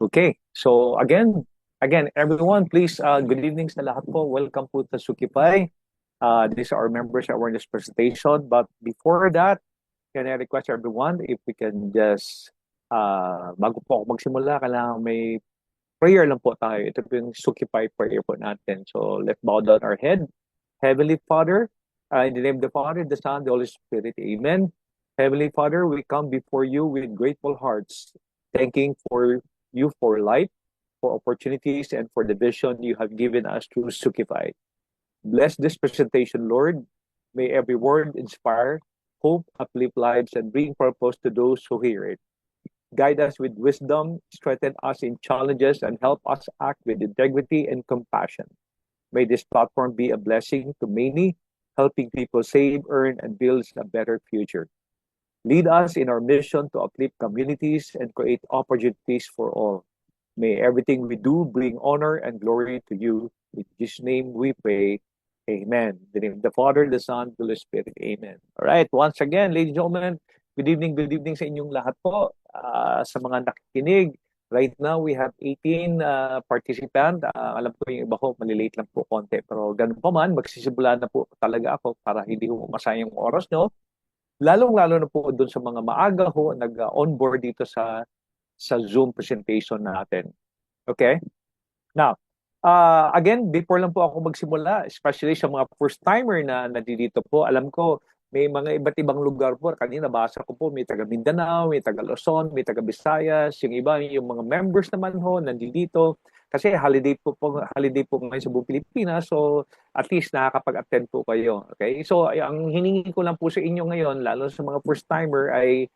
Okay. So again, everyone, please, good evening sa lahat po. Welcome po to Sukipay. These are our members awareness presentation. But before that, can I request everyone if we can just, bago po ako magsimula, kailangan may prayer lang po tayo. Ito po yung Sukipay prayer po natin. So let's bow down our head. Heavenly Father, in the name of the Father, the Son, the Holy Spirit, Amen. Heavenly Father, we come before you with grateful hearts, thanking for you for life, for opportunities, and for the vision you have given us to Sukify. Bless this presentation, Lord. May every word inspire, hope, uplift lives, and bring purpose to those who hear it. Guide us with wisdom, strengthen us in challenges, and help us act with integrity and compassion. May this platform be a blessing to many, helping people save, earn, and build a better future. Lead us in our mission to uplift communities and create opportunities for all. May everything we do bring honor and glory to you. In Jesus' name we pray. Amen. In the name of the Father, the Son, the Holy Spirit. Amen. All right. Once again, ladies and gentlemen, good evening sa inyong lahat po. Sa mga nakikinig, right now we have 18 participants. Alam ko yung iba ko, malilate lang po konti. Pero ganun pa man, magsisimula na po talaga ako para hindi ko masayang yung oras nyo. Lalong-lalo na po doon sa mga maaga ho, nag-onboard dito sa Zoom presentation natin. Okay? Now, again, before lang po ako magsimula, especially sa mga first-timer na nandito po, alam ko, may mga iba't ibang lugar po. Kanina basa ko po, may taga Mindanao, may taga Luzon, may taga Visayas, yung iba, yung mga members naman ho, nandito. Kasi holiday po ngayon sa buong Pilipinas, so at least nakakapag-attend po kayo. Okay? So, ang hiningi ko lang po sa inyo ngayon, lalo sa mga first-timer, ay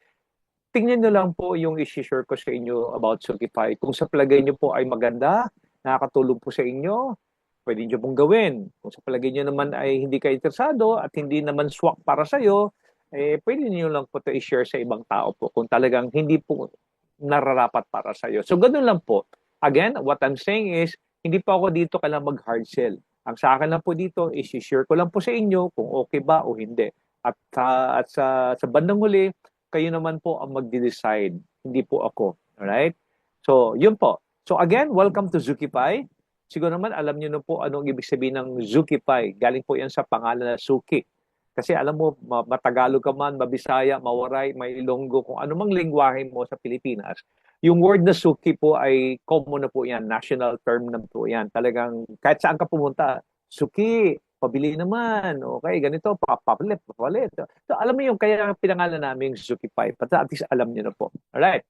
tingnan nyo lang po yung i-share ko sa inyo about Sukify. Kung sa palagay nyo po ay maganda, nakakatulong po sa inyo, pwede nyo pong gawin. Kung sa palagay nyo naman ay hindi kayo interesado at hindi naman swak para sa'yo, pwede nyo lang po ito i-share sa ibang tao po kung talagang hindi po nararapat para sa'yo. So, ganun lang po. Again, what I'm saying is, hindi pa ako dito kailangan mag-hard sell. Ang sa akin lang po dito, i-share ko lang po sa inyo kung okay ba o hindi. At sa bandang huli, kayo naman po ang magde-decide, hindi po ako. Alright? So, yun po. So again, welcome to Zukify. Siguro naman, alam niyo na po anong ibig sabihin ng Zukify. Galing po yan sa pangalan na Suki. Kasi alam mo, matagalog ka man, mabisaya, mawaray, may Ilonggo, kung anumang lingwahe mo sa Pilipinas, yung word na Suki po ay common na po yan, national term na po yan. Talagang kahit saan ka pumunta, Suki, pabili naman, okay, ganito, papalit. So, alam mo yung kaya pinangalan namin Zukify, but at least alam niyo na po. Alright.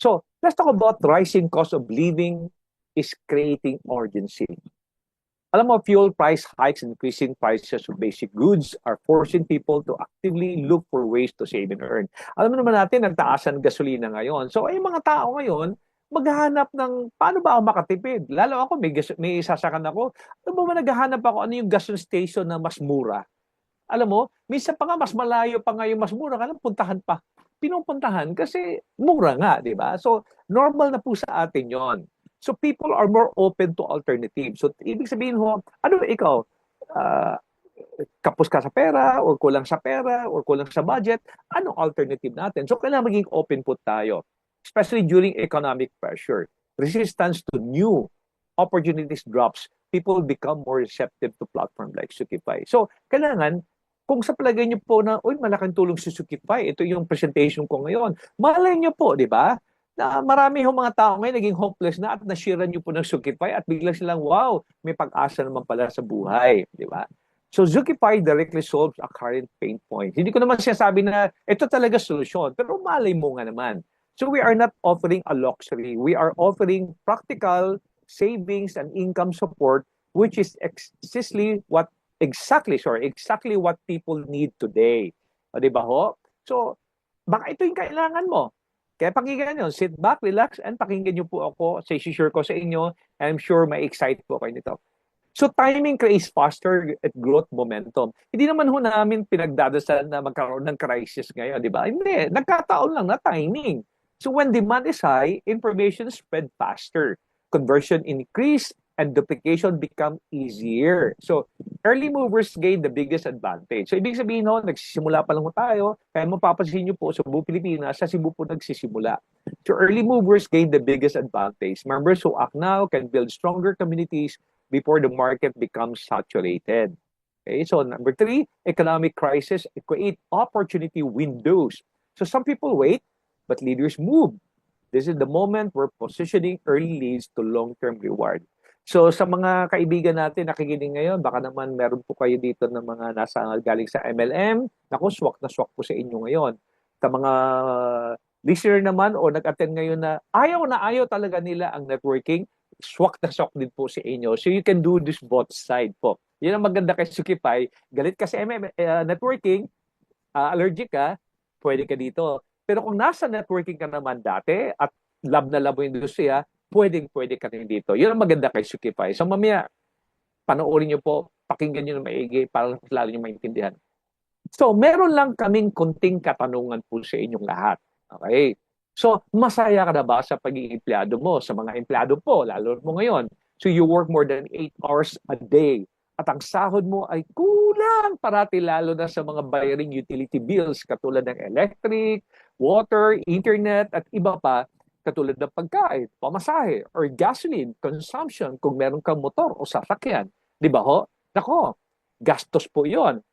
So, let's talk about rising cost of living is creating urgency. Alam mo, fuel price hikes and increasing prices of basic goods are forcing people to actively look for ways to save and earn. Alam mo naman natin, nagtaasan gasolina ngayon. So, ay mga tao ngayon, maghahanap ng paano ba ako makatipid. Lalo ako, may isasakan ako. Alam mo ba, naghahanap ako ano yung gas station na mas mura. Alam mo, minsan pa nga mas malayo pa nga yung mas mura, kaya puntahan pa. Pinupuntahan kasi mura nga, di ba? So, normal na po sa atin yon. So, people are more open to alternatives. So, ibig sabihin ho, ano ikaw, kapos ka sa pera, or kulang sa pera, or kulang sa budget, anong alternative natin? So, kailangan maging open po tayo, especially during economic pressure. Resistance to new opportunities drops, people become more receptive to platform like Sukify. So, kailangan, kung sa palagay niyo po na, uy, malaking tulong si Sukify, ito yung presentation ko ngayon, malay niyo po, di ba? Na marami yung mga tao ngayon naging hopeless na at nashiran niyo po ng Sukify at biglang silang, wow, may pag-asa naman pala sa buhay, di ba? So Sukify directly solves a current pain point. Hindi ko naman sinasabi na ito talaga solusyon, pero malay mo nga naman. So we are not offering a luxury. We are offering practical savings and income support, which is exactly what people need today. O, di ba ho? So, baka ito yung kailangan mo. Kaya pakinggan nyo, sit back, relax, and pakinggan nyo po ako sa isi-share ko sa inyo. I'm sure may excite po kayo nito. So timing creates faster at growth momentum. Hindi naman ho namin pinagdadasal na magkaroon ng crisis ngayon, di ba? Hindi, nagkataon lang na timing. So when demand is high, information spread faster. Conversion increase and duplication become easier. So early movers gain the biggest advantage. So ibig sabihin no, nagsisimula pa lang tayo, kaya mapapansin nyo po sa buong Pilipinas, sa Cebu po nagsisimula. So early movers gain the biggest advantage. Members who act now can build stronger communities before the market becomes saturated. Okay, so number three, economic crisis create opportunity windows. So some people wait, but leaders move. This is the moment where positioning early leads to long-term reward. So sa mga kaibigan natin nakikinig ngayon, baka naman meron po kayo dito ng mga nasa galing sa MLM. Naku, swak na swak po sa inyo ngayon. Sa mga listener naman o nag-attend ngayon na ayaw talaga nila ang networking, swak na swak din po sa inyo. So you can do this both side po. Yan ang maganda kay Sukipay. Galit ka sa networking, allergic ka, pwede ka dito. Pero kung nasa networking ka naman dati at love na love mo yung industriya, pwede ka rin dito. Yun ang maganda kay Sukipay. So mamaya, panoorin nyo po, pakinggan nyo na maigi para lalo nyo maintindihan. So, meron lang kaming kunting katanungan po sa inyong lahat. Okay? So, masaya ka na ba sa pagiging empleyado mo? Sa mga empleyado po, lalo mo ngayon. So, you work more than 8 hours a day. At ang sahod mo ay kulang parati lalo na sa mga bayaring utility bills katulad ng electric, water, internet, at iba pa katulad ng pagkain, pamasahe, or gasoline consumption kung meron kang motor o sasakyan. Di ba ho? Nako, gastos po yon.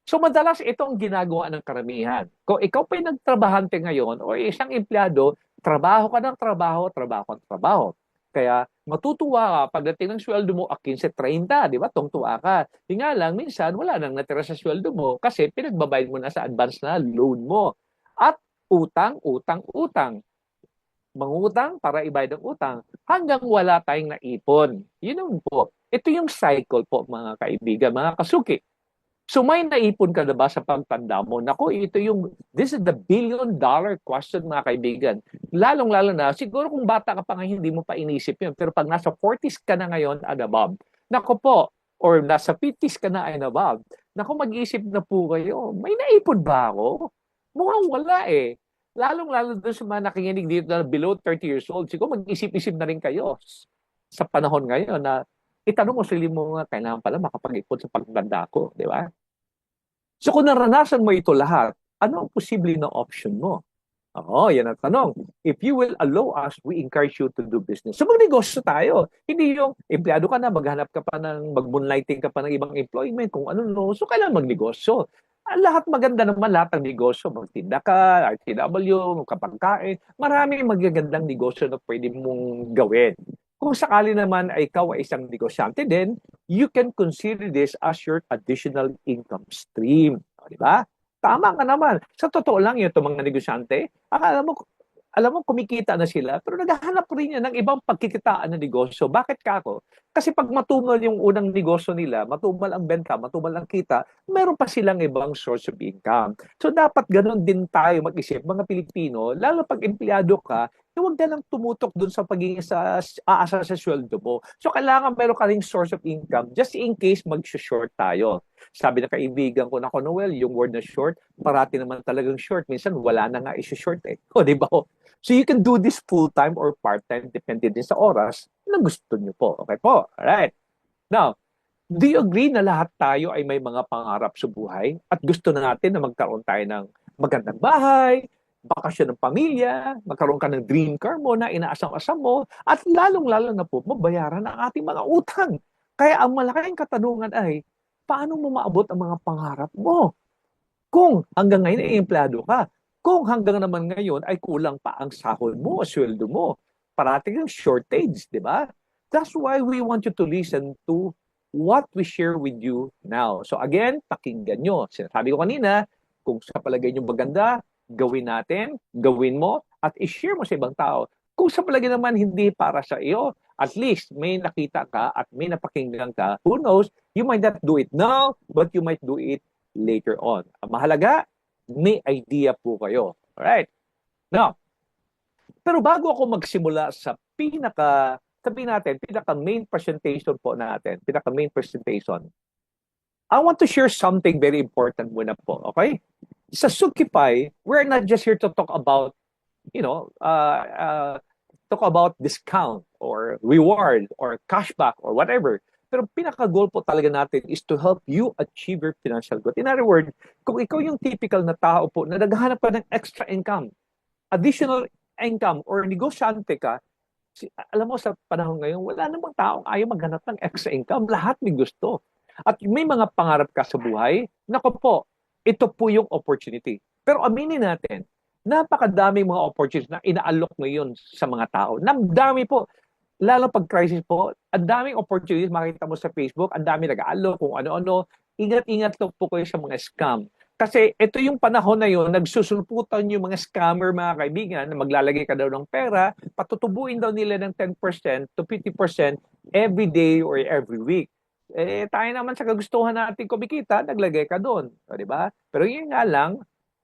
So madalas ito ang ginagawa ng karamihan. Kung ikaw pa'y nagtrabahante ngayon o isang empleyado, trabaho ka ng trabaho, trabaho ka ng trabaho. Kaya matutuwa ka pagdating ng sweldo mo 15-30, di ba? Tungtuwa ka. Di nga lang, minsan wala nang natira sa sweldo mo kasi pinagbabayad mo na sa advance na loan mo. At utang, utang, utang. Mangutang para ibayad ang utang hanggang wala tayong naipon. Yun po. Ito yung cycle po mga kaibigan, mga kasuki. So may naipon ka na ba sa pagtanda mo? Naku, this is the billion-dollar question mga kaibigan. Lalong-lalo na, siguro kung bata ka pa ngayon, hindi mo pa inisip yun. Pero pag nasa 40s ka na ngayon and above, naku po, or nasa 50s ka na and above, naku, mag-isip na po kayo, may naipon ba ako? Mukhang wala eh. Lalong-lalo doon sa mga nakikinig dito na below 30 years old, siguro mag-isip-isip na rin kayo sa panahon ngayon na itanong mo sa sarili mo nga, kailangan pala makapag-ipon sa pagtanda ko, di ba? So kung naranasan mo ito lahat, ano ang posible na option mo? Oo, yan ang tanong. If you will allow us, we encourage you to do business. So magnegosyo tayo. Hindi yung empleyado ka na, maghanap ka pa mag-moonlighting ka pa ng ibang employment, kung ano no. So kailangan magnegosyo. Lahat maganda naman, lahat ng negosyo. Magtinda ka, RTW, magkapagkain. Maraming magagandang negosyo na pwede mong gawin. Kung sakali naman ay ikaw ay isang negosyante din, you can consider this as your additional income stream. Di ba? Tama ka naman. Sa totoo lang yun, itong mga negosyante, alam mo, kumikita na sila, pero naghahanap rin yan ng ibang pagkikitaan na negosyo. Bakit ka ako? Kasi pag matumal yung unang negosyo nila, matumal ang benta, matumal ang kita, meron pa silang ibang source of income. So dapat ganun din tayo mag-isip, mga Pilipino, lalo pag empleyado ka, huwag ka lang tumutok dun sa pagiging aasa sa sweldo mo. So kailangan meron ka ring source of income just in case mag-short tayo. Sabi ng kaibigan ko na Noel, yung word na short, parati naman talagang short. Minsan wala na nga i-short eh. O, di ba? So you can do this full-time or part-time depende din sa oras na gusto nyo po. Okay po? Alright. Now, do you agree na lahat tayo ay may mga pangarap sa buhay at gusto na natin na magkaroon tayo ng magandang bahay, bakasyon ng pamilya, magkaroon ka ng dream car mo na inaasam-asam mo, at lalong-lalo na po, mabayaran ang ating mga utang. Kaya ang malaking katanungan ay, paano mo maabot ang mga pangarap mo? Kung hanggang ngayon ay empleyado ka, kung hanggang naman ngayon ay kulang pa ang sahod mo o sweldo mo, parating ang shortage, di ba? That's why we want you to listen to what we share with you now. So again, pakinggan nyo. Sinasabi ko kanina, kung sa palagay nyo maganda, gawin natin, gawin mo, at i-share mo sa ibang tao. Kung sa palagay naman hindi para sa iyo, at least may nakita ka at may napakinggan ka, who knows, you might not do it now, but you might do it later on. Ang mahalaga, may idea po kayo. Alright? Now, pero bago ako magsimula sa pinaka-main presentation po natin, pinaka-main presentation, I want to share something very important muna po, okay? Sa Sukipay, we're not just here to talk about, talk about discount or reward or cashback or whatever. Pero pinaka-goal po talaga natin is to help you achieve your financial goal. In other words, kung ikaw yung typical na tao po na naghahanap pa ng extra income, additional income or negosyante ka, alam mo sa panahon ngayon, wala namang taong ayaw maghanap ng extra income. Lahat may gusto. At may mga pangarap ka sa buhay, nako po, ito po yung opportunity. Pero aminin natin, napakadaming mga opportunities na inaalok ngayon sa mga tao. Namdami po. Lalo pag crisis po, ang daming opportunities makita mo sa Facebook, ang dami nag-aalok kung ano-ano. Ingat-ingat po kayo sa mga scam. Kasi ito yung panahon na yun, nagsusulputan yung mga scammer, mga kaibigan, na maglalagay ka daw ng pera, patutubuin daw nila ng 10% to 50% every day or every week. Eh, tayo naman sa kagustuhan natin kumikita, naglagay ka doon. Di ba? Pero yun nga lang,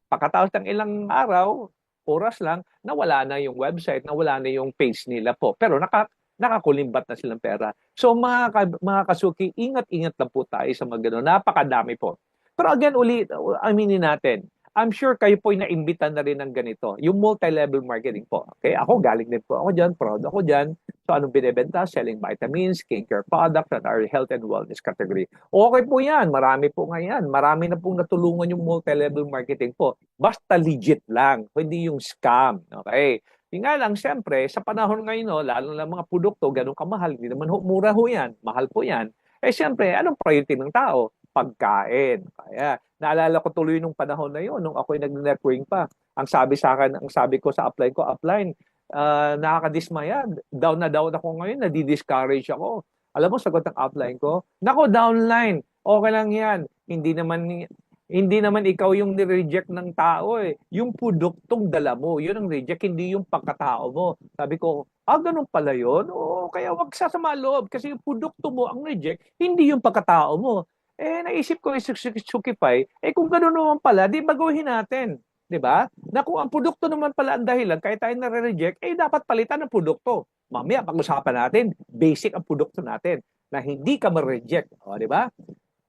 pagkatapos ng ilang araw, oras lang, nawala na yung website, nawala na yung page nila po. Pero nakakulimbat na silang pera. So mga kasuki, ingat-ingat lang po tayo sa mga gano'n. Napakadami po. Pero again, ulit, aminin natin, I'm sure kayo po naimbitan na rin ng ganito. Yung multi-level marketing po. Okay, ako galing din po ako dyan, proud ako dyan. So anong binibenta? Selling vitamins, skincare products that are health and wellness category. Okay po yan, marami po ngayon. Marami na pong natulungan yung multi-level marketing po. Basta legit lang, hindi yung scam. Okay? Yung nga lang, siyempre, sa panahon ngayon, no, lalo na mga produkto, ganun kamahal, hindi naman mura ho yan, mahal po yan. Eh siyempre, anong priority ng tao? Pagkain. Kaya, naalala ko tuloy nung panahon na yun, nung ako'y nag-networking pa. Ang sabi sa akin, ang sabi ko sa upline, nakakadismaya. Down na down ako ngayon, nadi-discourage ako. Alam mo, sagot ng upline ko, nako, downline, okay lang yan. Hindi naman ikaw yung ni-reject ng tao eh. Yung produktong dala mo, yun ang reject, hindi yung pagkatao mo. Sabi ko, ganun pala yun? Oo, kaya wag sasama loob kasi yung produkto mo ang reject, hindi yung pagkatao mo. Eh, naisip ko isukipay, kung gano'n naman pala, di baguhin natin. Di ba? Na kung ang produkto naman pala ang dahilan, kaya tayo nare-reject, dapat palitan ng produkto. Mamaya, pag-usapan natin, basic ang produkto natin na hindi ka ma-reject. O, di ba?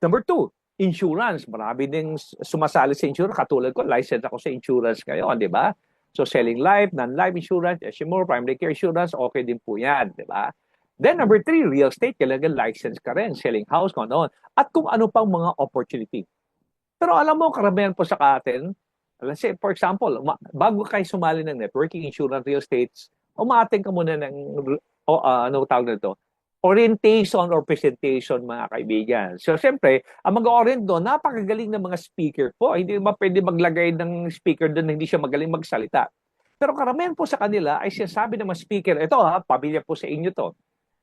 Number two, insurance. Marami ding sumasali sa insurance. Katulad ko, license ako sa insurance ngayon, di ba? So, selling life, non-life insurance, SMO, primary care insurance, okay din po yan, di ba? Then, number three, real estate. Kailangan license ka rin, selling house, kung ano. At kung ano pang mga opportunity. Pero alam mo, karamihan po sa atin, let's say, for example, bago kayo sumali ng networking, insurance, real estates, umating ka muna ng, ano tawag na ito, orientation or presentation, mga kaibigan. So, siyempre, ang mag-orient doon, napakagaling ng mga speaker po. Hindi naman pwede maglagay ng speaker doon na hindi siya magaling magsalita. Pero karamihan po sa kanila ay sinasabi ng mga speaker, ito pamilya po sa inyo to.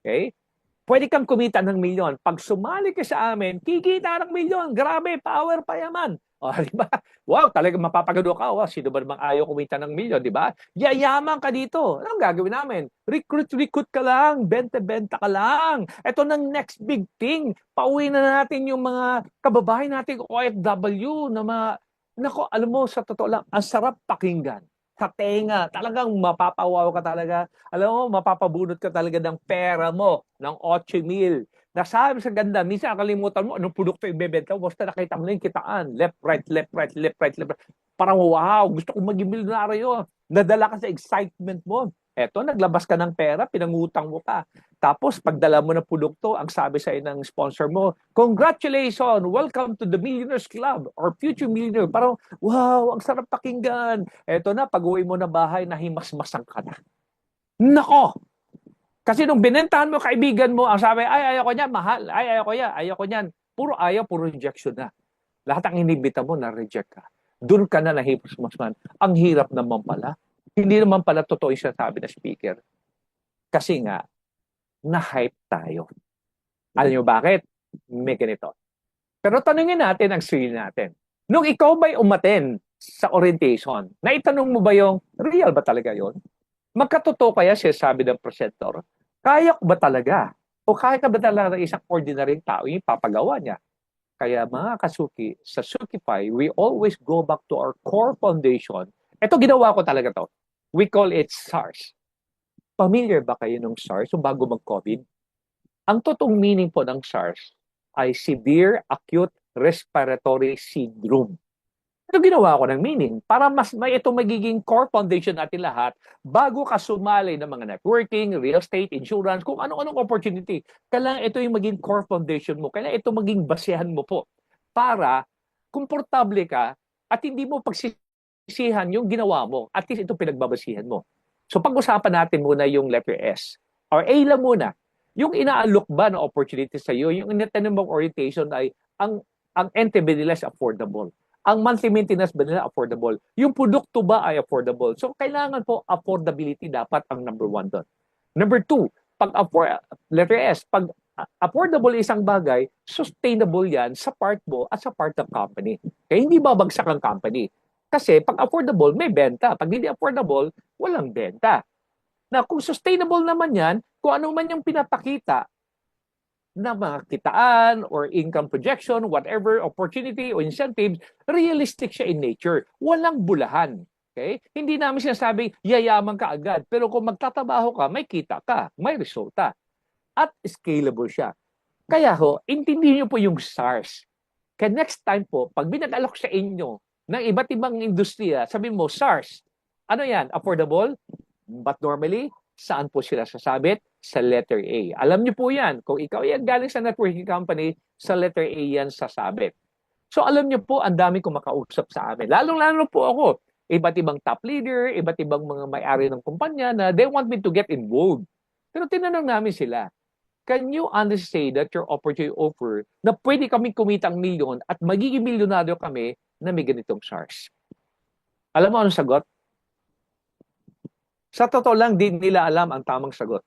Okay? Pwede kang kumita ng milyon. Pag sumali ka sa amin, kikita ng milyon. Grabe, power pa yaman. Di ba? Wow, talagang mapapagano ka. Wow, sino ba namang ayaw kumita ng milyon, di ba? Yayaman ka dito. Anong gagawin namin? Recruit ka lang. Benta ka lang. Ito nang next big thing. Pauwi na natin yung mga kababayan natin OFW na nako, alam mo, sa totoo lang, ang sarap pakinggan. Sa tenga, talagang mapapawaw ka talaga. Alam mo, mapapabunot ka talaga ng pera mo, ng 8,000. Nasabi sa ganda, minsan nakalimutan mo anong produkto ibebenta mo, basta nakita mo na yung kitaan. Left, right, left, right, left, right, left, right. Parang wow, gusto kong maging milyonaryo. Nadala ka sa excitement mo. Eto, naglabas ka ng pera, pinangutang mo pa. Tapos, pagdala mo ng produkto, ang sabi sa ng sponsor mo, congratulations, welcome to the Millionaires Club or Future Millionaire. Parang, wow, ang sarap pakinggan. Eto na, pag-uwi mo na bahay, nahimas-masang ka na. Nako! Kasi nung binentahan mo kaibigan mo, ang sabi, ay, ayaw ko niyan, mahal. Ay, ayaw ko niyan. Puro ayaw, puro rejection na. Lahat ang inibita mo, na-reject ka. Doon ka na nahimas-masman. Ang hirap naman pala. Hindi naman pala totoo yung sinasabi na speaker. Kasi nga, na-hype tayo. Alam niyo bakit? May ganito. Pero tanungin natin ang sarili natin. Nung ikaw ba'y umaten sa orientation, naitanong mo ba yung, real ba talaga yon? Magkatotoo kaya siya sabi ng presenter? Kaya ko ba talaga? O kaya ka ba talaga ng isang ordinary tao yung papagawa niya? Kaya mga kasuki, sa Sukify, we always go back to our core foundation. Ito, ginawa ko talaga to. We call it SARS. Familiar ba kayo ng SARS o bago mag-COVID? Ang totoong meaning po ng SARS ay Severe Acute Respiratory Syndrome. Ito ginawa ko ng meaning para mas may ito magiging core foundation natin lahat bago ka sumali ng mga networking, real estate, insurance, kung ano-anong opportunity. Kailangan ito yung maging core foundation mo. Kailangan ito maging basehan mo po para komportable ka at hindi mo pagsisihan yung ginawa mo. At least ito pinagbabasihan mo. So pag-usapan natin muna yung letter S. Or A lang muna. Yung inaalok ba na opportunity sa iyo, yung inatanong mong orientation ay ang NTB nila is affordable. Ang monthly maintenance ba nila affordable? Yung produkto ba ay affordable? So kailangan po affordability dapat ang number one doon. Number two, letter S, pag affordable isang bagay, sustainable yan sa part mo at sa part ng company. Kaya hindi babagsak ang company. Kasi pag affordable, may benta. Pag hindi affordable, walang benta. Na kung sustainable naman yan, kung ano man yung pinapakita na mga kitaan or income projection, whatever, opportunity o incentives, realistic siya in nature. Walang bulahan. Okay? Hindi namin sinasabing yayaman ka agad. Pero kung magtatrabaho ka, may kita ka, may resulta. At scalable siya. Kaya ho, intindihin niyo po yung SARS. Kaya next time po, pag binag-alok sa inyo ng iba't ibang industriya, sabihin mo, SARS, ano yan? Affordable? But normally, saan po sila sasabit? Sa letter A. Alam niyo po yan. Kung ikaw yan galing sa networking company, sa letter A yan sasabit. So alam niyo po, ang dami kong makausap sa amin. Lalong-lalo po ako. Iba't ibang top leader, iba't ibang mga may-ari ng kumpanya na they want me to get involved. Pero tinanong namin sila, can you honestly say that your opportunity offer na pwede kami kumita ang milyon at magiging milyonaryo kami na may ganitong SARS? Alam mo anong sagot? Sa totoo lang, di nila alam ang tamang sagot.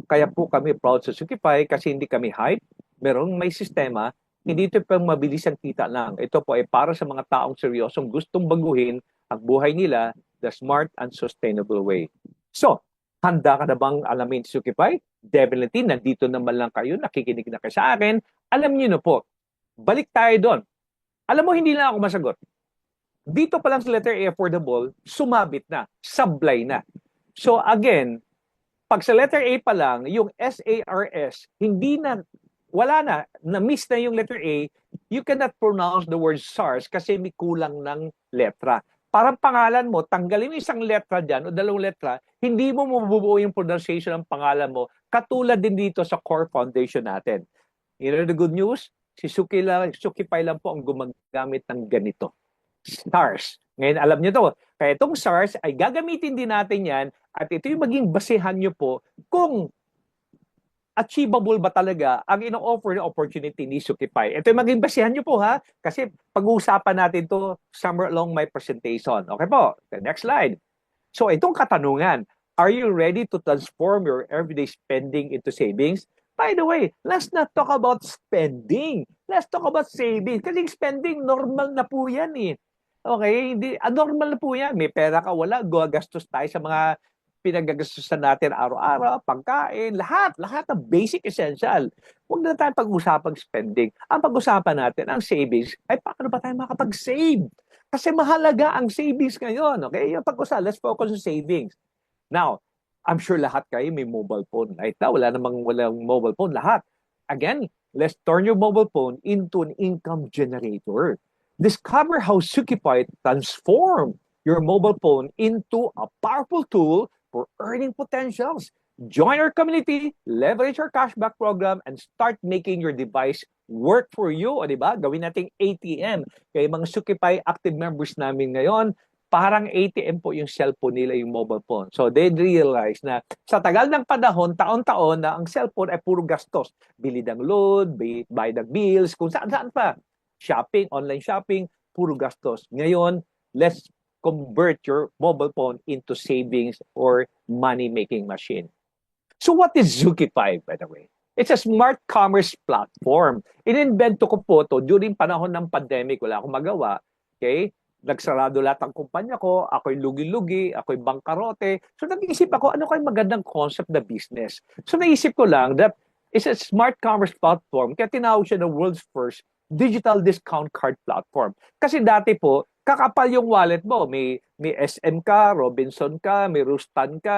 Kaya po kami proud sa Sukipay kasi hindi kami hype. May sistema, hindi ito pang mabilis ang kita lang. Ito po ay para sa mga taong seryosong gustong baguhin ang buhay nila the smart and sustainable way. So, handa ka na bang alamin si Sukipay? Definitely, nandito naman lang kayo, nakikinig na kayo sa akin. Alam niyo na po, balik tayo doon. Alam mo, hindi lang ako masagot. Dito pa lang sa letter A, affordable, sumabit na, sablay na. So again, pag sa letter A pa lang, yung SARS, hindi na, wala na, na-miss na yung letter A, you cannot pronounce the word SARS kasi may kulang ng letra. Parang pangalan mo, tanggalin mo isang letra dyan o dalawang letra, hindi mo mabubuo yung pronunciation ng pangalan mo, katulad din dito sa core foundation natin. You know the good news? Si Sukipay lang po ang gumagamit ng ganito. SARS. Ngayon, alam niyo to. Kaya itong SARS ay gagamitin din natin yan at ito yung maging basehan niyo po kung achievable ba talaga ang ino-offer na opportunity ni Sukipay. Ito yung maging basehan niyo po ha, kasi pag-uusapan natin to somewhere along my presentation. Okay po, the next slide. So itong katanungan, are you ready to transform your everyday spending into savings? By the way, let's not talk about spending. Let's talk about savings. Kasi spending, normal na po yan eh. Okay, hindi, normal na po yan. May pera ka, wala, gagastos tayo sa mga pinagagastusan natin araw-araw, pagkain, lahat ng basic essential. Huwag na tayo pag-usapang spending. Ang pag-usapan natin, ang savings, ay paano ba tayo makapag-save? Kasi mahalaga ang savings ngayon. Okay, yung pag-usapan, let's focus on savings. Now, I'm sure lahat kayo may mobile phone. Right now, walang mobile phone. Lahat. Again, let's turn your mobile phone into an income generator. Discover how Sukipay transform your mobile phone into a powerful tool for earning potentials. Join our community, leverage our cashback program, and start making your device work for you. O diba? Gawin nating ATM. Kaya mga Sukipay active members namin ngayon, parang ATM po yung cellphone nila, yung mobile phone. So they realize na sa tagal ng panahon, taon-taon na ang cellphone ay puro gastos. Bili ng load, buy ng bills, kung saan-saan pa. Shopping, online shopping, puro gastos. Ngayon, let's convert your mobile phone into savings or money-making machine. So what is Sukipay, by the way? It's a smart commerce platform. Ininvento ko po to during panahon ng pandemic. Wala akong magawa. Okay? Nagsarado lahat ng kumpanya ko. Ako'y lugi-lugi. Ako'y bangkarote. So nag-iisip ako, ano kayong magandang concept na business? So naisip ko lang that it's a smart commerce platform. Kaya tinawag siya na world's first digital discount card platform. Kasi dati po, kakapal yung wallet mo. May SM ka, Robinson ka, may Rustan ka,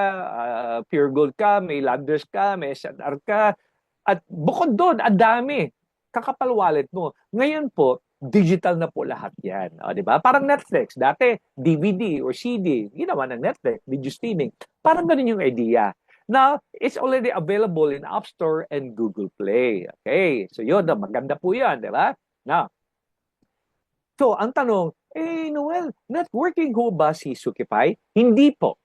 Pure Gold ka, may Landers ka, may SNR ka. At bukod doon, ang dami. Kakapal wallet mo. Ngayon po, digital na po lahat yan. O, di ba? Parang Netflix. Dati, DVD or CD. Ginawa ng Netflix, video streaming. Parang ganun yung idea. Now, it's already available in App Store and Google Play. Okay. So yun, maganda po yan. Di ba? Now, so ang tanong, Noel, networking ho ba si Sukipay? Hindi po.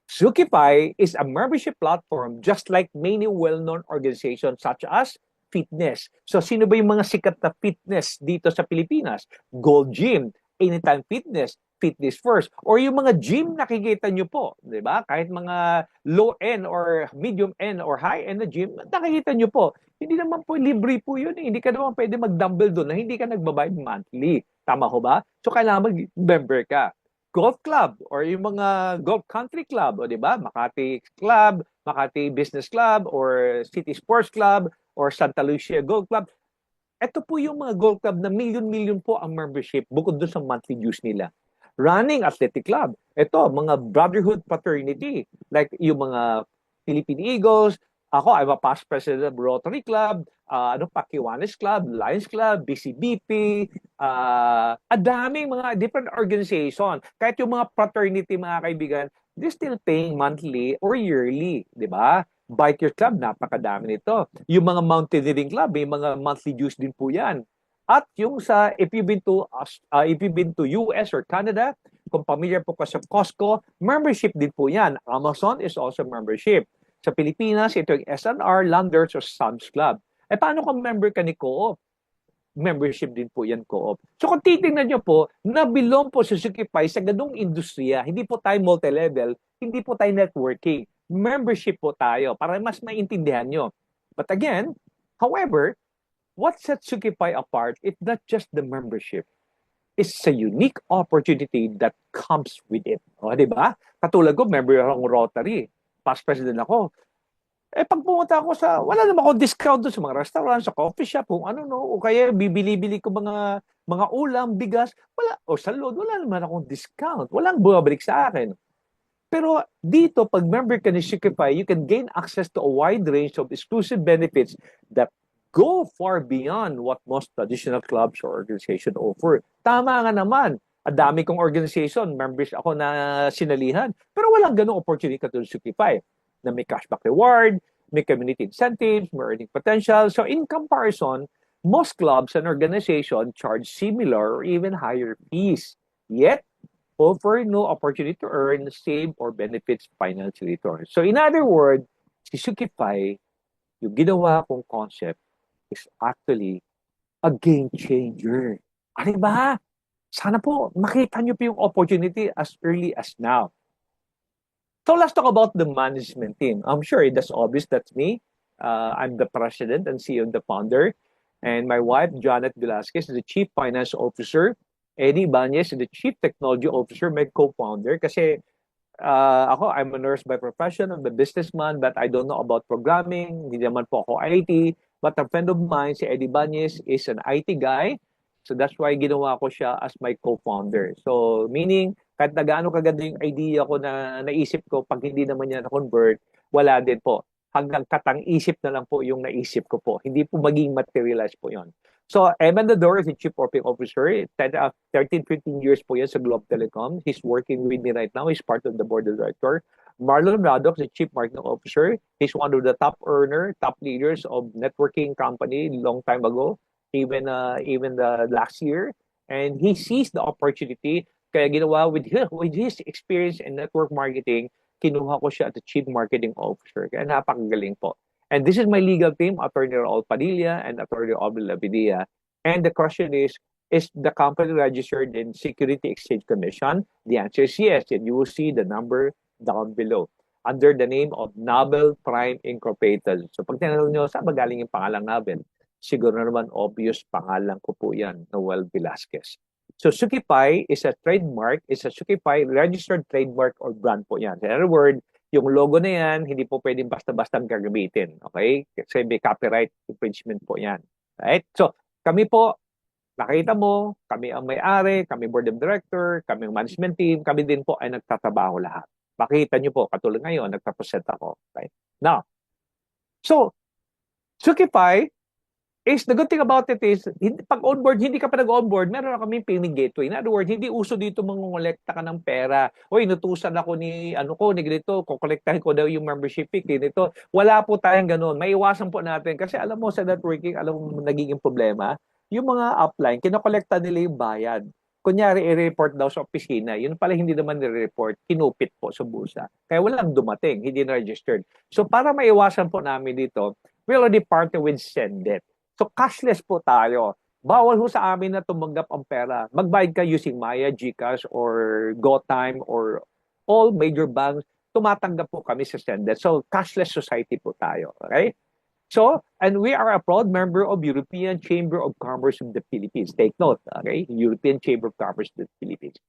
Sukify is a membership platform just like many well-known organizations such as fitness. So sino ba yung mga sikat na fitness dito sa Pilipinas? Gold Gym, Anytime Fitness, Fitness First, or yung mga gym nakikita nyo po, di ba? Kahit mga low-end or medium-end or high-end na gym, nakikita nyo po. Hindi naman po libre po yun. Hindi ka naman pwede mag-dumbbell doon na hindi ka nagbabayad monthly. Tama ho ba? So kailangan mag-member ka. Golf club or yung mga golf country club, o di ba? Makati Club, Makati Business Club, or City Sports Club, or Santa Lucia Golf Club. Ito po yung mga golf club na million-million po ang membership bukod doon sa monthly dues nila. Running Athletic Club. Ito, mga brotherhood fraternity. Like yung mga Philippine Eagles. Ako, I'm a past president of Rotary Club. Kiwanis Club, Lions Club, BCBP. Ang daming mga different organization. Kahit yung mga fraternity, mga kaibigan, they're still paying monthly or yearly. Di ba? Biker Club, napakadami nito. Yung mga mountaineering club, may mga monthly dues din po yan. At yung sa, if you've been to US or Canada, kung familiar po ka sa Costco, membership din po yan. Amazon is also membership. Sa Pilipinas, ito yung SNR, Landers, or Sam's Club. Paano kung member ka ni Co-op? Membership din po yan, Co-op. So kung titingnan nyo po, nabilong po sa Sukify sa ganung industriya. Hindi po tayo multi-level, hindi po tayo networking. Membership po tayo para mas maintindihan nyo. But again, however, what sets Sukify apart is not just the membership. It's a unique opportunity that comes with it. O, di ba? Katulad ko, member akong Rotary. Past president ako. Pag pumunta ako wala naman akong discount doon sa mga restaurant, sa coffee shop, kung ano, no, o kaya bibili-bili ko mga ulam, bigas, wala, o sa load, wala naman akong discount. Walang bumabalik sa akin. Pero dito, pag member ka ni Sukify, you can gain access to a wide range of exclusive benefits that go far beyond what most traditional clubs or organizations offer. Tama nga naman. Ang dami kong organization, members ako na sinalihan. Pero walang ganong opportunity katulad Sukify na may cashback reward, may community incentives, may earning potential. So in comparison, most clubs and organizations charge similar or even higher fees. Yet, offer no opportunity to earn, save, or benefits financial returns. So in other words, si Sukify, yung ginawa kong concept is actually a game changer. Ano ba? Sana po makita nyo po yung opportunity as early as now. So let's talk about the management team. I'm sure that's obvious. That's me. I'm the president and CEO and the founder. And my wife, Janet Velasquez, is the Chief Finance Officer. Eddie Banez is the Chief Technology Officer, my co-founder. Kasi ako, I'm a nurse by profession. I'm a businessman, but I don't know about programming. Hindi naman po ako IT. But a friend of mine, si Eddie Banez, is an IT guy. So that's why ginawa ko siya as my co-founder. So meaning, kahit na gaano kaganda yung idea ko na naisip ko, pag hindi naman niya na-convert, wala din po. Hanggang katang-isip na lang po yung naisip ko po. Hindi po maging materialize po yon. So, Eman Dador is the Chief Operating Officer. 13-15 years po yan sa Globe Telecom. He's working with me right now. He's part of the board of director. Marlon Raddock is the Chief Marketing Officer. He's one of the top leaders of networking company long time ago, even the last year. And he sees the opportunity. Kaya ginawa with his experience in network marketing, kinuha ko siya at the Chief Marketing Officer. Kaya napakagaling po. And this is my legal team, Attorney Raul Padilla and Attorney Obel Lavidia. And the question is the company registered in Security Exchange Commission? The answer is yes. And you will see the number down below under the name of Nobel Prime Incorporated. So pag tinanong nyo, saan ba galing yung pangalang Nobel? Siguro naman obvious pangalan ko po yan, Noel Velasquez. So Sukify is a trademark, is a Sukify registered trademark or brand po yan. In other words, yung logo na yan, hindi po pwedeng basta-basta gagamitin. Okay? Kasi may copyright infringement po yan. Right? So, kami po, nakita mo, kami ang may-ari, kami board of director, kami ang management team, kami din po ay nagtatrabaho lahat. Makita nyo po, katulad ngayon, nagtapresent ako. Right? Now, so, Sukify is, the good thing about it is, pag onboard, hindi ka pa nag-onboard, meron na kami payment gateway. In other words, hindi uso dito mangongolekta ka ng pera. Uy, inutusan ako ni ganito, kukolektahin ko daw yung membership fee, ganito. Wala po tayong ganun. Maiwasan po natin. Kasi alam mo, sa networking, alam mo nagiging problema, yung mga upline, kinokolekta nila yung bayad. kunyari i-report daw sa opisina, yun pala hindi naman i-report, kinupit po sa bulsa. Kaya walang dumating, hindi na-registered. So para maiwasan po namin dito, we already partnered with Sendet. So cashless po tayo. Bawal ho sa amin na tumanggap ang pera. Magbayad ka using Maya, GCash, or GoTime, or all major banks, tumatanggap po kami sa Sendet. So cashless society po tayo. Okay? So, and we are a proud member of European Chamber of Commerce of the Philippines. Take note, okay? European Chamber of Commerce of the Philippines.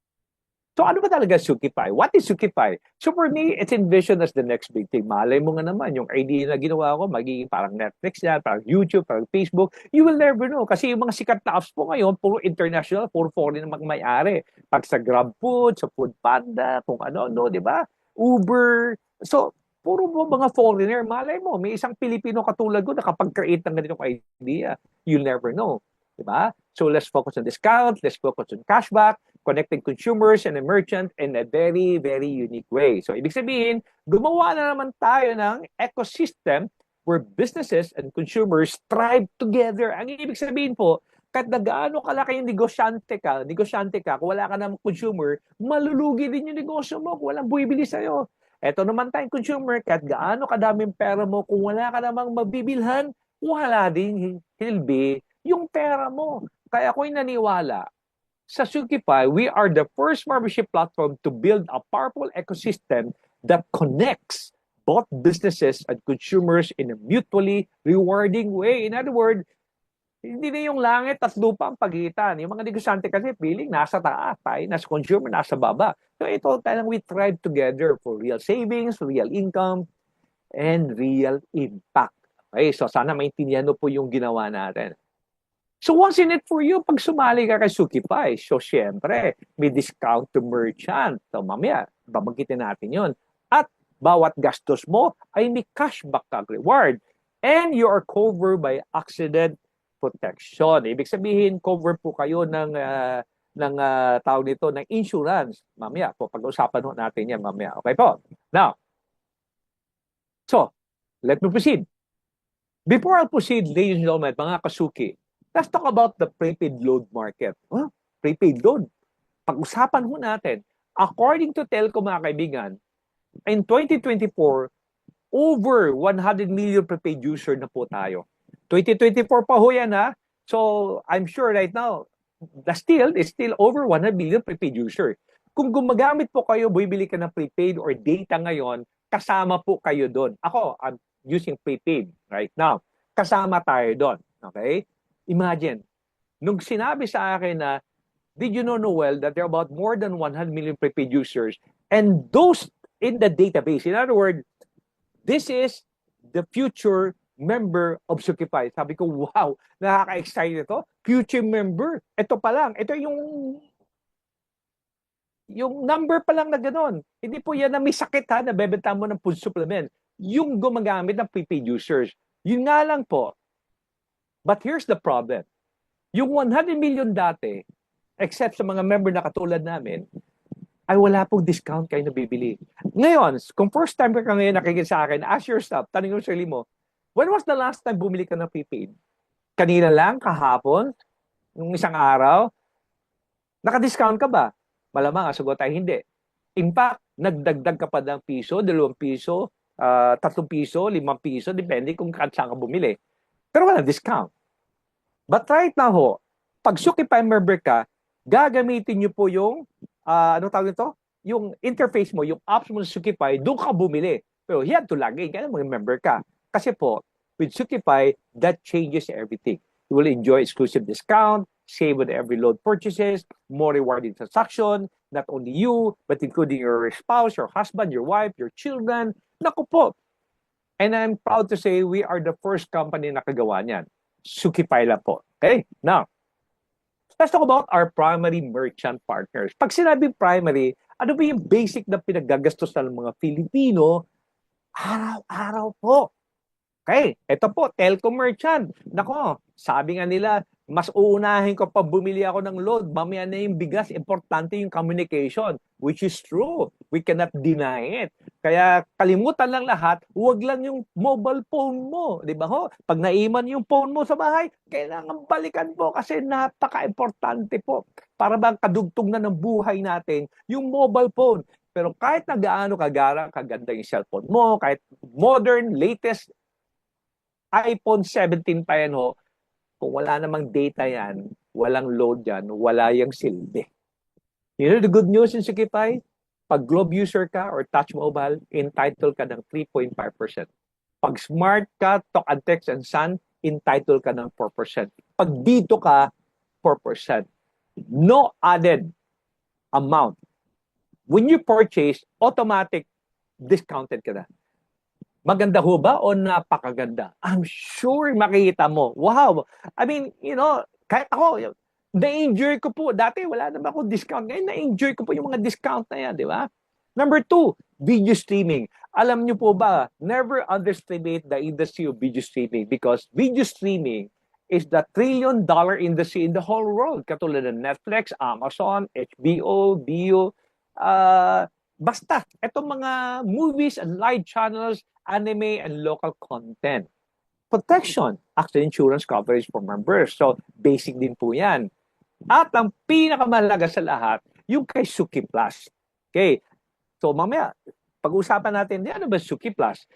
So, ano ba talaga Sukipay? What is Sukipay? So, for me, it's envisioned as the next big thing. Malay mo nga naman, yung idea na ginawa ko, magiging parang Netflix yan, parang YouTube, parang Facebook. You will never know. Kasi yung mga sikat na apps po ngayon, puro international, puro foreign na may-ari. Pag sa GrabFood, sa Foodpanda, kung ano, di ba? Uber. So, puro mo mga foreigner, malay mo, may isang Pilipino katulad ko nakapag-create ng ganitong idea. You'll never know. Diba? So let's focus on discount, let's focus on cashback, connecting consumers and the merchant in a very, very unique way. So ibig sabihin, gumawa na naman tayo ng ecosystem where businesses and consumers thrive together. Ang ibig sabihin po, kahit na gaano kalaki yung negosyante ka, kung wala ka ng consumer, malulugi din yung negosyo mo kung walang buibili sa'yo. Eto naman tayong consumer, kahit gaano kadaming pera mo, kung wala ka namang mabibilhan, wala din hilbi yung pera mo. Kaya ako'y naniwala, sa Sukipay, we are the first membership platform to build a powerful ecosystem that connects both businesses and consumers in a mutually rewarding way. In other words, hindi na yung langit at lupa ang pagitan. Yung mga negosyante kasi feeling nasa taas, tayo, nasa consumer, nasa baba. So ito talagang we thrive together for real savings, real income, and real impact. Okay, so sana maintindihan mo po yung ginawa natin. So what's in it for you pag sumali ka kay Sukipay? So syempre, may discount to merchant. So mamaya, babanggitin natin yon. At bawat gastos mo ay may cashback reward. And you are covered by accident protection. Ibig sabihin, cover po kayo ng tawag nito, ng insurance. Mamaya po, pag-usapan ho natin yan mamaya. Okay po? Now, so, let me proceed. Before I proceed, ladies and gentlemen, mga kasuki, let's talk about the prepaid load market. Huh? Prepaid load. Pag-usapan ho natin, according to Telco mga kaibigan, in 2024, over 100 million prepaid user na po tayo. 2024 pa ho yan ha. So, I'm sure right now, it's still over 100 million prepaid user. Kung gumagamit po kayo, bibili ka ng prepaid or data ngayon, kasama po kayo doon. Ako, I'm using prepaid right now. Kasama tayo doon. Okay? Imagine, nung sinabi sa akin na, did you know, Noel, that there are about more than 100 million prepaid users and those in the database. In other words, this is the future member of Sukipay. Sabi ko, wow, nakaka-excite ito. Future member. Ito pa lang. Ito yung number pa lang na gano'n. Hindi po yan na may sakit ha, na bebenta mo ng food supplement. Yung gumagamit ng prepaid users. Yun nga lang po. But here's the problem. Yung 100 million dati, except sa mga member na katulad namin, ay wala pong discount kayo nabibili. Ngayon, kung first time ka ngayon nakikita sa akin, ask yourself, tanong yung sarili mo, when was the last time bumili ka ng prepaid? Kanina lang, kahapon, yung isang araw, naka-discount ka ba? Malamang, sagot ay hindi. In fact, nagdagdag ka pa ng piso, 2 piso, 3 piso, 5 piso, depende kung saan ka bumili. Pero wala discount. But right now ho, pag Sukipay member ka, gagamitin nyo po yung, ano tawag nito? Yung interface mo, yung apps mo sa Sukipay, doon ka bumili. Pero you have to log in, kaya mag-member ka. Kasi po, with Sukipay, that changes everything. You will enjoy exclusive discount, save on every load purchases, more rewarding transaction, not only you, but including your spouse, your husband, your wife, your children. Naku po. And I'm proud to say we are the first company na kagawa niyan. Sukipay lang po. Okay? Now, let's talk about our primary merchant partners. Pag sinabing primary, ano ba yung basic na pinagagastos ng mga Filipino araw-araw po? Okay, ito po, telco merchant. Nako, sabi nga nila, mas uunahin ko pa bumili ako ng load. Mamaya na yung bigas, importante yung communication, which is true. We cannot deny it. Kaya kalimutan lang lahat, huwag lang yung mobile phone mo, 'di ba ho? Pag naiman yung phone mo sa bahay, kailangan balikan po kasi napaka-importante po. Para bang kadugtong na ng buhay natin yung mobile phone. Pero kahit na gaano kaganda yung cellphone mo, kahit modern, latest iPhone 17 pa yan ho, kung wala namang data yan, walang load yan, wala yung silbi. You know the good news in Sikipay? Pag Globe user ka or Touch Mobile, entitled ka ng 3.5%. Pag smart ka, Talk and Text and Sun, entitled ka ng 4%. Pag dito ka, 4%. No added amount. When you purchase, automatic discounted ka na. Maganda ho ba o napakaganda? I'm sure makikita mo. Wow! I mean, kahit ako, na-enjoy ko po. Dati wala naman ako discount. Ngayon na-enjoy ko po yung mga discount na yan, di ba? Number 2, video streaming. Alam niyo po ba, never underestimate the industry of video streaming because video streaming is the $1 trillion industry in the whole world. Katulad ng Netflix, Amazon, HBO, Vio, basta, itong mga movies and live channels, anime, and local content. Protection, accident insurance coverage for members. So, basic din po yan. At ang pinakamahalaga sa lahat, yung kay Suki Plus. Okay. So, mamaya, pag-usapan natin, ano ba Suki Plus?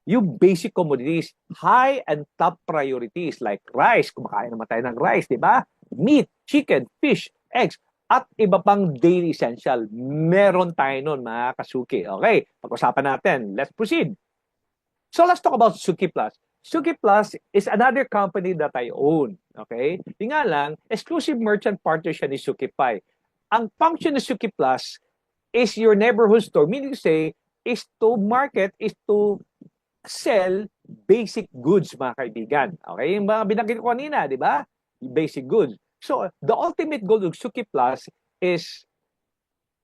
Yung basic commodities, high and top priorities like rice, kumakain naman tayo ng rice, di ba? Meat, chicken, fish, eggs, at iba pang daily essential. Meron tayo nun, mga kasuki. Okay, pag-usapan natin. Let's proceed. So let's talk about Suki Plus. Suki Plus is another company that I own. Okay? Yung nga lang, exclusive merchant partner siya ni Sukipay. Ang function ng Suki Plus is your neighborhood store. Meaning to say, is to market, is to sell basic goods, mga kaibigan. Okay? Yung mga binanggit ko kanina, di ba? Basic goods. So, the ultimate goal of Suki Plus is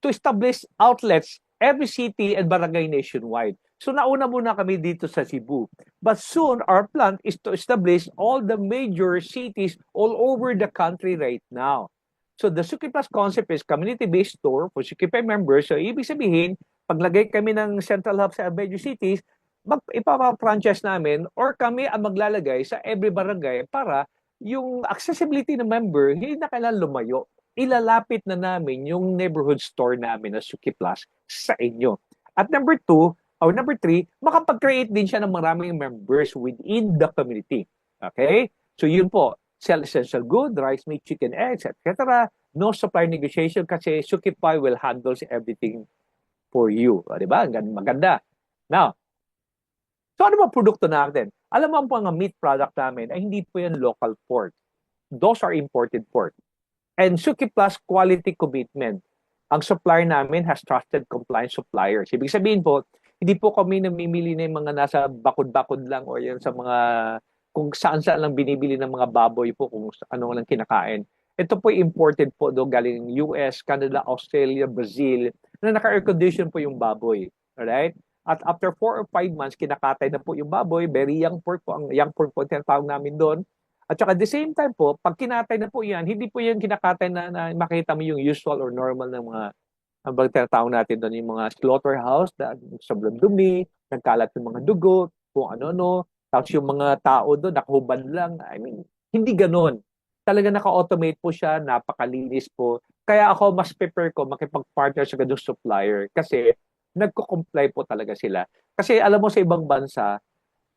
to establish outlets every city and barangay nationwide. So nauna muna kami dito sa Cebu. But soon, our plan is to establish all the major cities all over the country right now. So the Suki Plus concept is community-based store for Sukipay members. So ibig sabihin, paglagay kami ng central hub sa major cities, ipapa-franchise namin or kami ang maglalagay sa every barangay para yung accessibility ng member, hindi na kailangan lumayo. Ilalapit na namin yung neighborhood store namin na Suki Plus sa inyo. At number 3, makapag-create din siya ng maraming members within the community. Okay? So yun po, sell essential good, rice, meat, chicken, eggs, etc. No supply negotiation kasi Sukipay will handle everything for you. O, diba? Maganda. Now, so ano ba produkto natin? Alam mo po ang meat product namin ay hindi po yan local pork. Those are imported pork. And Suki Plus quality commitment. Ang supplier namin has trusted compliance suppliers. Ibig sabihin po, hindi po kami namimili ng mga nasa bakod-bakod lang o yan sa mga kung saan-saan lang binibili ng mga baboy po kung ano lang kinakain. Ito po imported po do galing US, Canada, Australia, Brazil na naka-air condition po yung baboy. Alright? At after 4 or 5 months, kinakatay na po yung baboy. Very young pork po. Ang young pork po tinatawag namin doon. At saka at the same time po, pag kinatay na po yan, hindi po yan kinakatay na makita mo yung usual or normal ng mga ang tinatawag natin doon yung mga slaughterhouse na sobrang dumi, nagkalat ng mga dugo, kung ano-ano. Tapos yung mga tao doon, nakahubad lang. I mean, hindi ganon. Talaga naka-automate po siya, napakalinis po. Kaya ako mas prefer ko makipag-partner sa ganung supplier kasi nagko-comply po talaga sila. Kasi alam mo sa ibang bansa,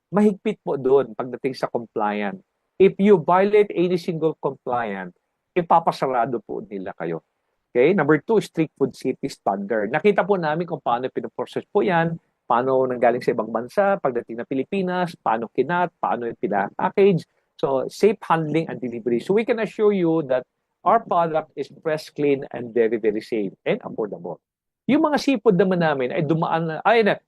mahigpit po doon pagdating sa compliant. If you violate any single compliant, ipapasarado po nila kayo. Okay? Number 2, strict food safety standard. Nakita po namin kung paano pinoprocess po yan, paano nanggaling sa ibang bansa, pagdating na Pilipinas, paano kinat, paano yung pina-package. So, safe handling and delivery. So, we can assure you that our product is fresh, clean, and very, very safe and affordable. Yung mga seafood naman namin ay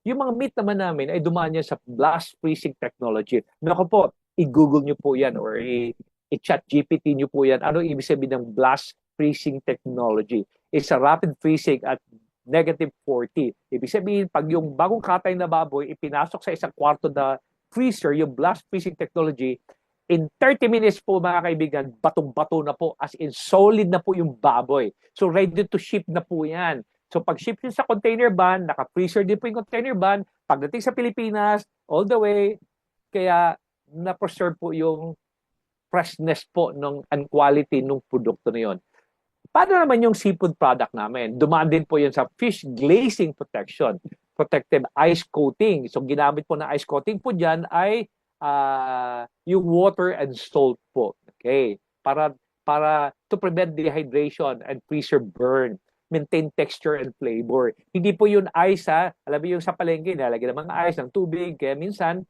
yung mga meat naman namin ay dumaan yan sa blast freezing technology. Naku po, i-google nyo po yan or i-chat GPT nyo po yan. Ano ibig sabihin ng blast freezing technology? It's a rapid freezing at -40. Ibig sabihin, pag yung bagong katay na baboy, ipinasok sa isang kwarto na freezer, yung blast freezing technology, in 30 minutes po mga kaibigan, batong-bato na po, as in solid na po yung baboy. So ready to ship na po yan. So pag-ship nyo sa container van, naka-freezer din po yung container van, pagdating sa Pilipinas, all the way, kaya na-preserve po yung freshness po and quality ng produkto na yun. Paano naman yung seafood product namin? Dumaan din po yun sa fish glazing protection, protective ice coating. So ginamit po na ice coating po dyan ay yung water and salt po. Okay? Para to prevent dehydration and preserve burn, maintain texture and flavor. Hindi po yun ice ha. Alam mo yung sa palengke, nalagyan ng mga ice ng tubig. Kaya minsan,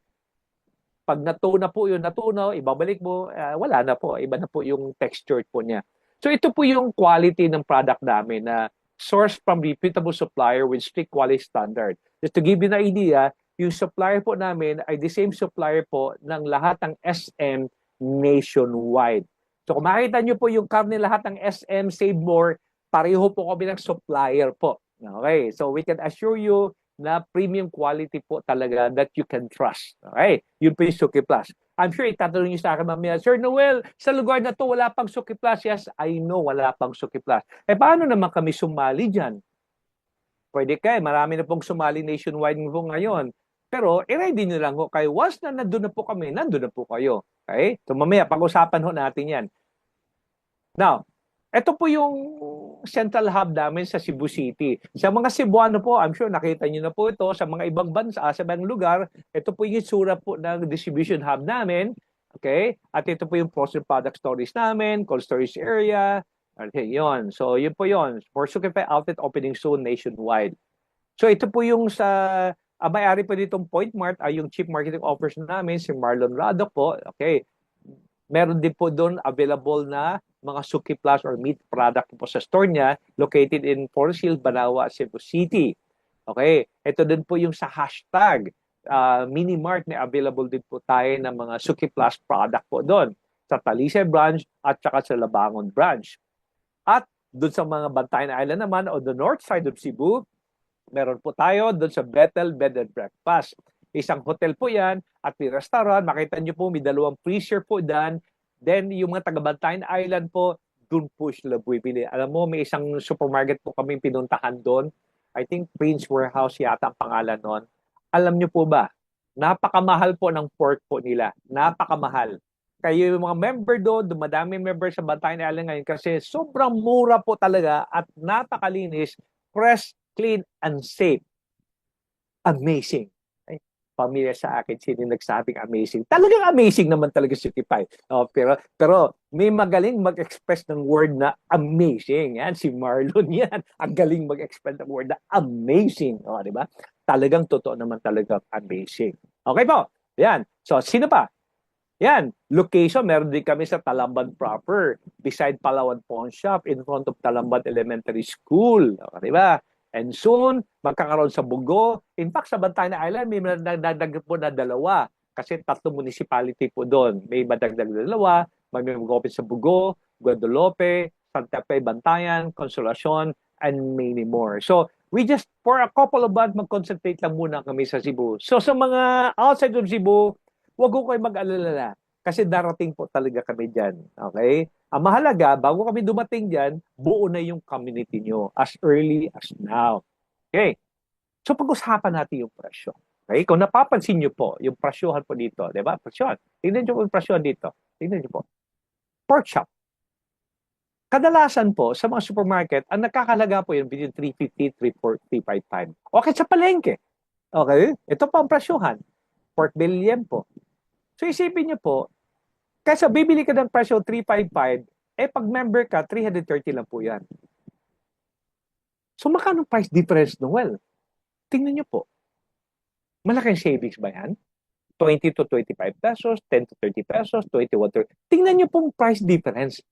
pag natuna po yun, natunaw, ibabalik mo, wala na po. Iba na po yung texture po niya. So ito po yung quality ng product namin na sourced from reputable supplier with strict quality standard. Just to give you an idea, yung supplier po namin ay the same supplier po ng lahat ng SM nationwide. So kung makita nyo po yung karne lahat ng SM Save More, pareho po kami ng supplier po. Okay, so we can assure you na premium quality po talaga that you can trust. Okay, yun po yung Suki Plus. I'm sure itatanong niyo sa akin mamaya, Sir Noel, sa lugar na to wala pang Suki Plus. Yes, I know wala pang Suki Plus. Paano naman kami sumali dyan? Pwede kayo, marami na pong sumali nationwide po ngayon. Pero i-ready nyo lang ho kayo. Once na nandun na po kami, nandun na po kayo. Okay? So mamaya, pag-usapan ho natin yan. Now, ito po yung central hub namin sa Cebu City. Sa mga Cebuano po, I'm sure nakita niyo na po ito sa mga ibang bansa, sa ibang lugar. Ito po yung itsura po ng distribution hub namin. Okay? At ito po yung frozen product storage namin, cold storage area. Okay, yon. So, yun po yun. For Suki outlet opening soon nationwide. So, ito po yung sa may-ari po ditong Point Mart ay yung chief marketing officer namin, si Marlon Rado po. Okay. Meron din po doon available na mga Suki Plus or meat product po sa store niya located in Forest Hill, Banawa, Cebu City. Okay, ito din po yung sa hashtag Mini Mart na available din po tayo ng mga Suki Plus product po doon sa Talisay branch at saka sa Labangon branch. At doon sa mga Bantayan Island naman o the north side of Cebu, meron po tayo doon sa Bethel Bed and Breakfast. Isang hotel po yan at may restaurant. Makita nyo po, may 2 freezer po dyan. Then, yung mga taga-Bantayan Island po, doon po sila bumibili. Alam mo, may isang supermarket po kami pinuntahan doon. I think Prince Warehouse yata ang pangalan nun. Alam nyo po ba, napakamahal po ng pork po nila. Napakamahal. Kaya yung mga member doon, dumadami member sa Bantayan Island ngayon kasi sobrang mura po talaga at napakalinis, fresh, clean, and safe. Amazing. Pamilya sa akin, sino nagsabing amazing. Talagang amazing naman talaga si Tipay. Pero may magaling mag-express ng word na amazing. Yan, si Marlon yan. Ang galing mag-express ng word na amazing. O, di ba? Talagang totoo naman talaga amazing. Okay po. Yan. So, sino pa? Yan. Location, meron din kami sa Talamban proper. Beside Palawan Pawn Shop, in front of Talamban Elementary School. O, di ba? And soon, magkakaroon sa Bugo. In fact, sa Bantayan Island, may nadagdag po na 2. Kasi 3 municipality po doon. May madagdag na 2. May mag-open sa Bugo, Guadalupe, Santa Fe, Bantayan, Consolacion, and many more. So, we just, for a couple of months, mag-concentrate lang muna kami sa Cebu. So, sa mga outside of Cebu, huwag ko kayo mag-alala. Kasi darating po talaga kami dyan. Okay? Ang mahalaga, bago kami dumating dyan, buo na yung community nyo as early as now. Okay? So pag-usapan natin yung presyo. Okay? Kung napapansin nyo po, yung presyohan po dito, di ba? Presyon. Tingnan nyo po yung presyohan dito. Tingnan nyo po. Pork chop. Kadalasan po, sa mga supermarket, ang nakakalaga po yun between 350, 340, 355. Okay, sa palengke. Okay? Ito po ang presyohan. Pork belly po. So isipin nyo po, kaysa bibili ka ng presyo 355, pag member ka, 330 lang po yan. So magkano price difference no? Well, tingnan nyo po. Malaking savings ba yan? 20 to 25 pesos, 10 to 30 pesos, 21 to 30. Tingnan nyo pong price difference.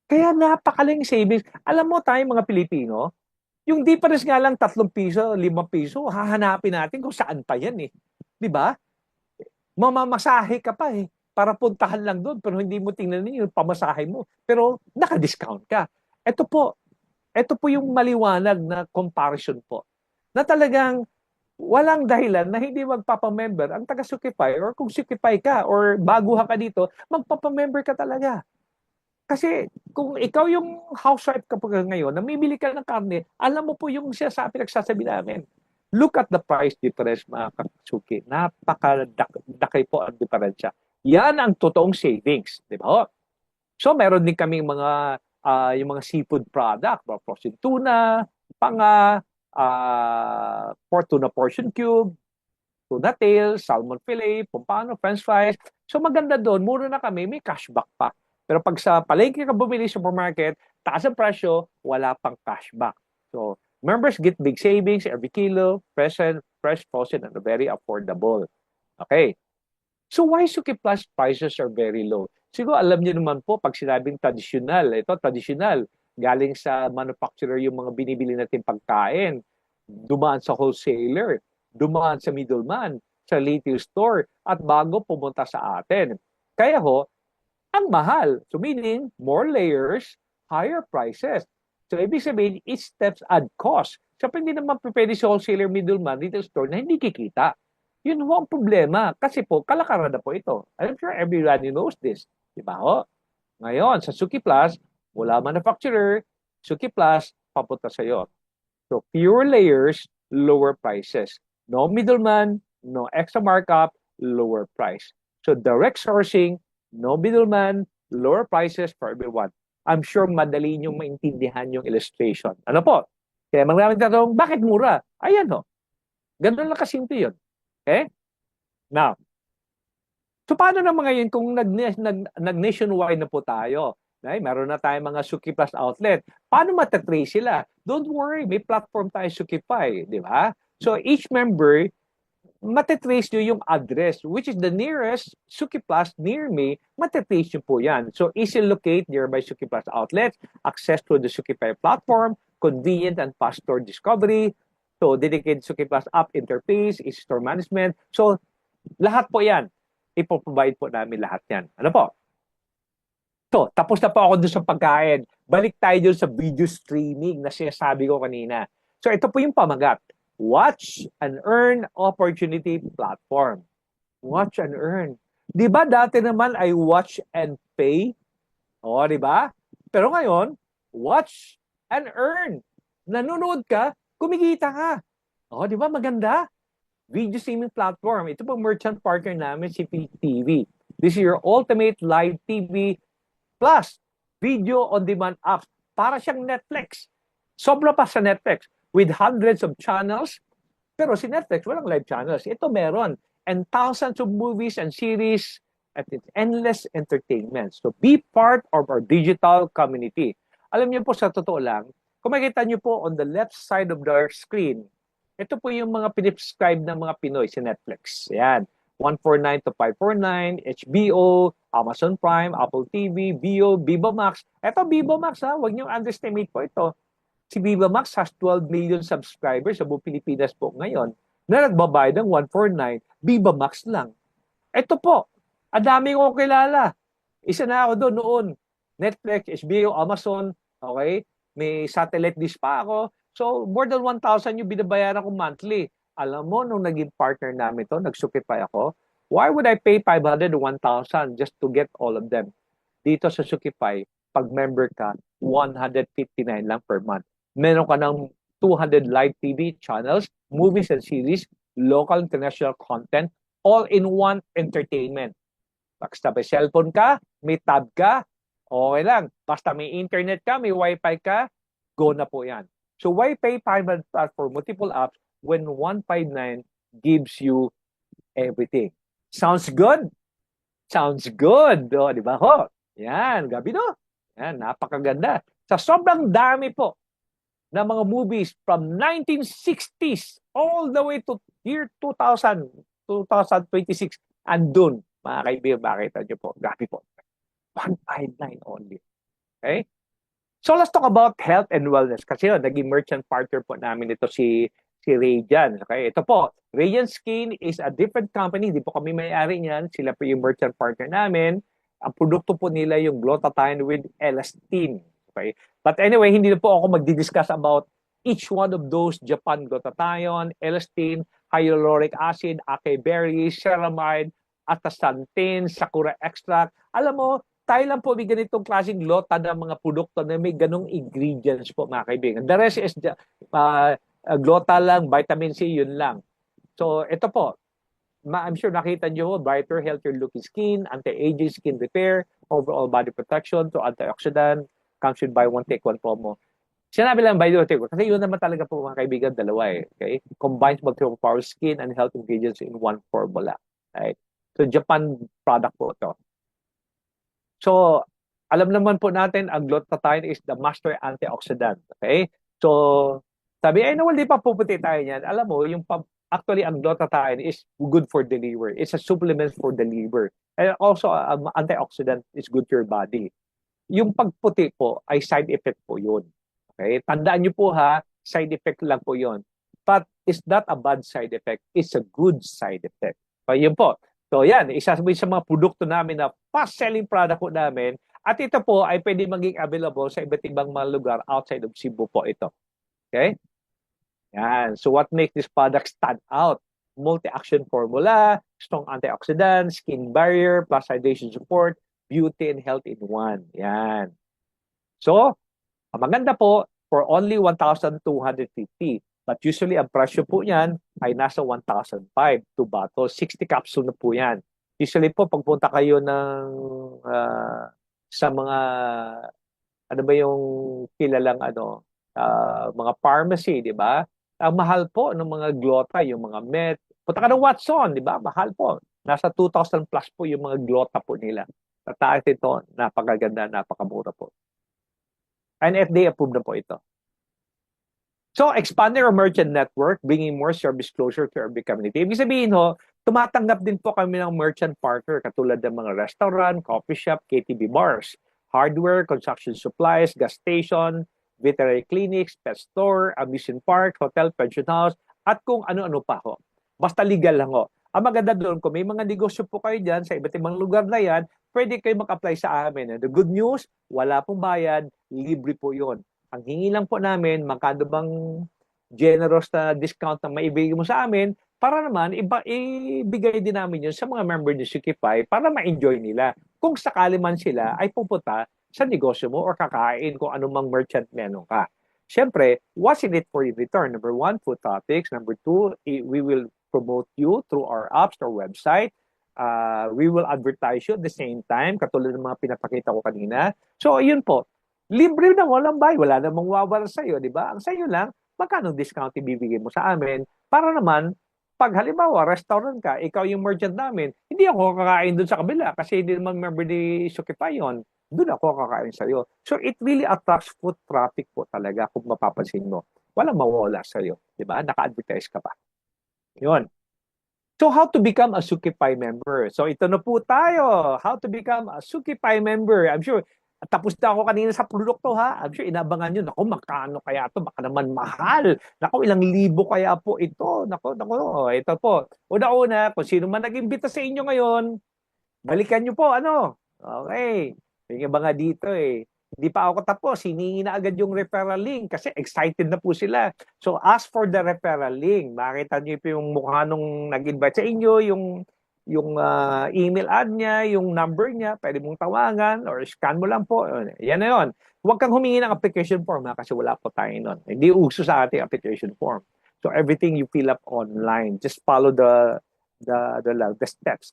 Kaya napakaling savings. Alam mo tayo mga Pilipino, yung difference nga lang 3 piso, 5 piso, hahanapin natin kung saan pa yan eh. Di ba? Mamamasahe ka pa eh. Para puntahan lang doon, pero hindi mo tingnan yung pamasahe mo. Pero naka-discount ka. Ito po yung maliwanag na comparison po. Na talagang walang dahilan na hindi magpapamember ang taga-Sukipay or kung Sukipay ka or baguhan ka dito, magpapamember ka talaga. Kasi kung ikaw yung housewife kapag ngayon, namimili ka ng karne, alam mo po yung pinagsasabi namin. Look at the price difference, mga Katsuki. Napakadaki po ang diferensya. Yan ang totoong savings. Di ba? So, meron din kaming yung mga seafood product, frozen tuna, panga, pork tuna portion cube, tuna tail, salmon fillet, pompano, french fries. So maganda doon, mura na kami, may cashback pa. Pero pag sa palengke ka bumili sa supermarket, taas ang presyo, wala pang cashback. So members get big savings every kilo, present, fresh, frozen, and very affordable. Okay. So why Suki Plus prices are very low? Siguro alam niyo naman po, pag sinabing traditional, ito traditional, galing sa manufacturer yung mga binibili natin pagkain, dumaan sa wholesaler, dumaan sa middleman, sa retail store, at bago pumunta sa atin. Kaya ho, ang mahal. So meaning, more layers, higher prices. So ibig sabihin, each steps add cost. So hindi naman pwede sa wholesaler, middleman, retail store na hindi kikita. Yun ho ang problema. Kasi po, kalakaran na po ito. I'm sure everybody knows this. Di ba ho? Ngayon, sa Suki Plus, wala manufacturer, Suki Plus, papunta sa iyo. So fewer layers, lower prices. No middleman, no extra markup, lower price. So direct sourcing, no middleman, lower prices for everyone. I'm sure madali niyong maintindihan yung illustration. Ano po? Kaya maraming tanong, bakit mura? Ayan ho. Ganun lang kasimple yun. Okay? Now, so paano naman ngayon kung nag-nationwide na po tayo? Ay, meron na tayong mga Suki Plus outlet. Paano matatrace sila? Don't worry, may platform tayo Sukify, di ba? So each member, matatrace nyo yung address, which is the nearest Suki Plus near me, matatrace nyo po yan. So easy locate nearby Suki Plus outlets, access to the Sukify platform, convenient and fast store discovery, so dedicated Suki Plus app interface, easy store management. So lahat po yan, ipoprovide po namin lahat yan. Ano po? So, tapos na po ako dun sa pagkain. Balik tayo dun sa video streaming na sinasabi ko kanina. So, ito po yung pamagat. Watch and Earn Opportunity Platform. Watch and Earn. Di ba dati naman ay watch and pay? O, di ba? Pero ngayon, watch and earn. Nanonood ka, kumikita ka. O, di ba? Maganda. Video streaming platform. Ito po merchant partner namin, si PTV. This is your ultimate live TV plus video on demand apps. Para siyang Netflix. Sobra pa sa Netflix with hundreds of channels. Pero si Netflix, walang live channels. Ito meron. And thousands of movies and series at its endless entertainment. So be part of our digital community. Alam niyo po, sa totoo lang, kung makikita niyo po on the left side of the screen, ito po yung mga pinipscribe ng mga Pinoy sa Netflix. Yan. 149 to 549, HBO, Amazon Prime, Apple TV, Vio, Viva Max. Ito, Viva Max, ha? Huwag niyo underestimate po ito. Si Viva Max has 12 million subscribers sa buong Pilipinas po ngayon na nagbabayad ng 149, Viva Max lang. Ito po, ang dami ko kilala. Isa na ako doon noon. Netflix, HBO, Amazon, okay? May satellite dish pa ako. So, more than 1,000 yung binabayaran ko monthly. Alam mo, nung naging partner namin to, nagsukipay ako, why would I pay 500 to 1,000 just to get all of them? Dito sa Sukify, pag member ka, 159 lang per month. Meron ka ng 200 live TV channels, movies and series, local international content, all in one entertainment. Basta may cellphone ka, may tab ka, okay lang. Basta may internet ka, may wifi ka, go na po yan. So why pay 500 for multiple apps when 159 gives you everything? Sounds good? Sounds good. O, di ba ho? Yan, gabi no? Yan, napakaganda. Sa sobrang dami po na mga movies from 1960s all the way to year 2000, 2026, andun, mga kaibigan, makita nyo po. Gabi po. 159 only. Okay? So let's talk about health and wellness. Kasi naging merchant partner po namin ito si Radian. Okay? Ito po, Radian Skin is a different company. Hindi po kami may-ari niyan. Sila po yung merchant partner namin. Ang produkto po nila yung glutathione with elastin. Okay? But anyway, hindi na po ako magdi-discuss about each one of those Japan glutathione, elastin, hyaluronic acid, acai berries, ceramide, astaxanthin, sakura extract. Alam mo, tayo lang po may ganitong klaseng lota ng mga produkto na may ganong ingredients po mga kaibigan. The rest is glota lang, vitamin C, yun lang. So ito po, I'm sure nakita nyo, brighter, healthier looking skin, anti-aging skin repair, overall body protection, to antioxidant, comes with buy one, take one promo. Sinabi lang by the way, kasi yun naman talaga po mga kaibigan, dalawa eh. Okay? Combines multiple power skin and health ingredients in one formula. Right? So Japan product po ito. So, alam naman po natin, ang glutathione is the master antioxidant. Okay? So, sabi, nawal, di pa puputi tayo niyan. Alam mo, actually, ang glutathione is good for the liver. It's a supplement for the liver. And also, antioxidant is good to your body. Yung pagputi po ay side effect po yun. Okay? Tandaan niyo po ha, side effect lang po yun. But it's not a bad side effect. It's a good side effect. So, yun po. So yan, isa sa mga produkto namin na fast-selling product po namin. At ito po ay pwede maging available sa iba't ibang mga lugar outside of Cebu po ito. Okay? Yan. So what makes this product stand out? Multi-action formula, strong antioxidant, skin barrier, plus hydration support, beauty and health in one. Yan. So, ang maganda po, for only 1,250. But usually, ang presyo po niyan ay nasa 1,005 to bottle. 60 capsule na po yan. Usually po, pagpunta kayo ng sa mga, ano ba yung kilalang mga pharmacy, di ba? Ang mahal po ng mga glota, yung mga met. Punta ka ng Watson, di ba? Mahal po. Nasa 2,000 plus po yung mga glota po nila. At ito, napakaganda, napakamura po. And FDA approved na po ito. So, expanding our merchant network, bringing more service closer to every community. Ibig sabihin tumatanggap din po kami ng merchant partner katulad ng mga restaurant, coffee shop, KTV bars, hardware, construction supplies, gas station, veterinary clinics, pet store, amusement park, hotel, pension house, at kung ano-ano pa ho. Basta legal lang ho. Ang maganda doon, kung may mga negosyo po kayo dyan sa iba't ibang lugar na yan, pwede kayo mag-apply sa amin. The good news, wala pong bayad, libre po yun. Ang hingi lang po namin, magkano bang generous na discount na maibigay mo sa amin para naman ibigay din namin yun sa mga member ni Sukify para ma-enjoy nila. Kung sakali man sila ay pupunta sa negosyo mo or kakain kung anumang merchant meron ka. Siyempre, what's in it for you return? Number one, food topics. Number two, we will promote you through our apps, our website. We will advertise you at the same time, katulad ng mga pinapakita ko kanina. So, yun po. Libre na, walang bayad. Wala namang wawala sa'yo, di ba? Ang sa'yo lang, magkano discount ibibigay mo sa amin para naman, pag halimbawa, restaurant ka, ikaw yung merchant namin, hindi ako kakain doon sa kabila kasi hindi naman member ni Sukify yun. Doon ako kakain sa'yo. So, it really attracts foot traffic po talaga kung mapapansin mo. Walang mawawala sa'yo. Di ba? Naka-advertise ka pa. Yun. So, how to become a Sukify member? So, ito na po tayo. How to become a Sukify member. I'm sure, tapos na ako kanina sa produkto ha. I'm sure inabangan nyo. Naku, magkano kaya ito? Baka naman mahal. Naku, ilang libo kaya po ito. Naku, ito po. Una-una, kung sino man nag-imbita sa inyo ngayon, balikan nyo po, Okay. May iba nga dito eh. Hindi pa ako tapos, hiningi na agad yung referral link kasi excited na po sila. So ask for the referral link. Makita niyo po yung mukha nung nag-invite sa inyo, yung email ad niya, yung number niya, pwede mong tawagan or scan mo lang po. Yan na yun. Huwag kang humingi ng application form kasi wala po tayo nun. Hindi uso sa ating application form. So everything you fill up online. Just follow the steps.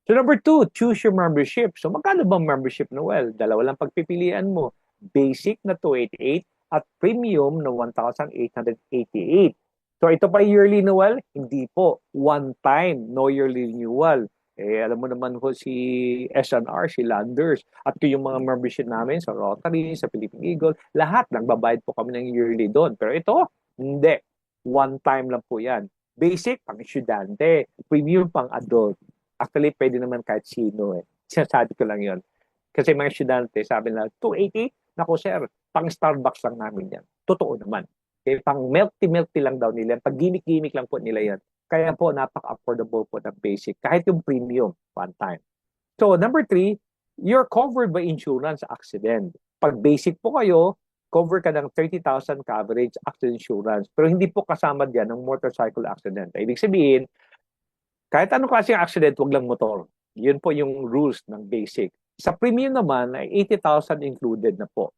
So number two, choose your membership. So magkano bang membership, Noel? Dalawa lang pagpipilian mo. Basic na 288 at premium na 1,888. So ito pa yearly, Noel? Hindi po. One time, no yearly renewal. Alam mo naman po si SNR, si Landers, at yung mga membership namin sa Rotary, sa Philippine Eagle, lahat nagbabayad po kami ng yearly doon. Pero ito, hindi. One time lang po yan. Basic, pang estudyante. Premium, pang adult. Actually, pwede naman kahit sino eh. Sinasabi ko lang yon. Kasi mga estudyante, sabi na, 280? Naku sir, pang Starbucks lang namin yan. Totoo naman. Okay, pang milk tea lang daw nila. Pag gimmick lang po nila yan. Kaya po, napaka-affordable po ng basic. Kahit yung premium, one time. So, number three, you're covered by insurance accident. Pag basic po kayo, cover ka ng 30,000 coverage accident insurance. Pero hindi po kasama diyan ng motorcycle accident. Ibig sabihin, kahit anong klaseng accident, wag lang motor. Yun po yung rules ng basic. Sa premium naman ay 80,000 included na po.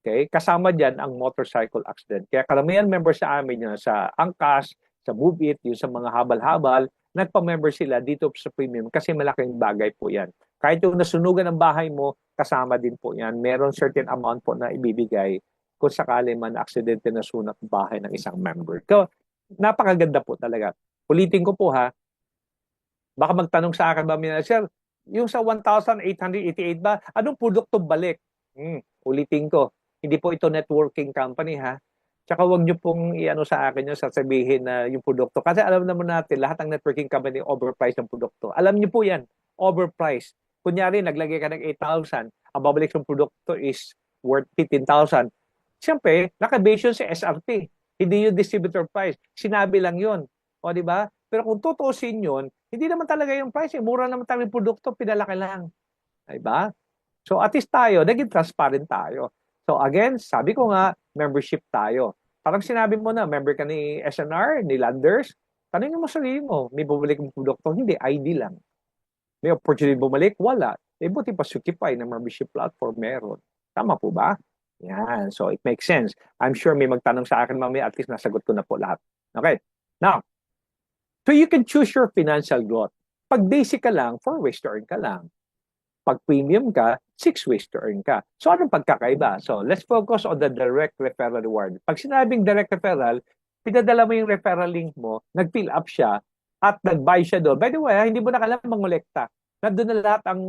Okay? Kasama diyan ang motorcycle accident. Kaya karamihan member sa amin yun, sa Angkas, sa Move It, yung sa mga habal-habal, nagpa-member sila dito sa premium kasi malaking bagay po yan. Kahit yung nasunugan ng bahay mo, kasama din po yan. Meron certain amount po na ibibigay kung sakali man aksidente na sunat ang bahay ng isang member. So, napakaganda po talaga. Ulitin ko po ha, baka magtanong sa akin ba, Sir, yung sa 1,888 ba, anong produkto balik? Ulitin ko, hindi po ito networking company ha. Tsaka wag niyo pong iano sa akin yung sasabihin na yung produkto. Kasi alam naman natin, lahat ng networking company overpriced ng produkto. Alam niyo po yan, overpriced. Kunyari, naglagay ka ng 8,000, ang babalik ng produkto is worth 15,000. Siyempre, nakabase yun sa SRP. Hindi yung distributor price. Sinabi lang yun. O, di ba? Pero kung tutuusin yun, hindi naman talaga yung price. Mura naman talaga yung produkto, pinalaki lang. Di ba? So at least tayo, naging transparent tayo. So again, sabi ko nga, membership tayo. Parang sinabi mo na, member ka ni SNR, ni Landers, tanongin mo sarili mo, may bumalik ng produkto? Hindi, ID lang. May opportunity bumalik? Wala. Eh, buti pa Sukipay na membership platform meron. Tama po ba? Yan. So it makes sense. I'm sure may magtanong sa akin mamaya, at least nasagot ko na po lahat. Okay. Now, so you can choose your financial growth. Pag basic ka lang, 4 ways to earn ka lang. Pag premium ka, 6 ways to earn ka. So, anong pagkakaiba? So, let's focus on the direct referral reward. Pag sinabing direct referral, pinadala mo yung referral link mo, nag-fill up siya, at nag-buy siya doon. By the way, hindi mo na kailangan mangolekta. Nandun na lahat ang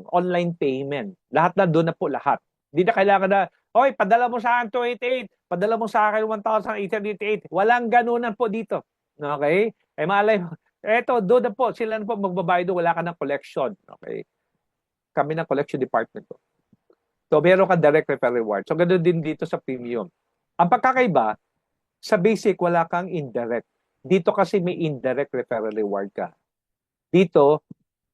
online payment. Lahat na doon na po lahat. Hindi na kailangan na, oy, padala mo sa akin 288, padala mo sa akin 1,888. Walang ganunan po dito. Okay? Eh, malay mo. Eto, doon na po. Sila na po magbabayad doon. Wala ka ng collection. Okay? Kami ng collection department ko. So, meron ka direct referral reward. So, ganoon din dito sa premium. Ang pagkakaiba, sa basic, wala kang indirect. Dito kasi may indirect referral reward ka. Dito,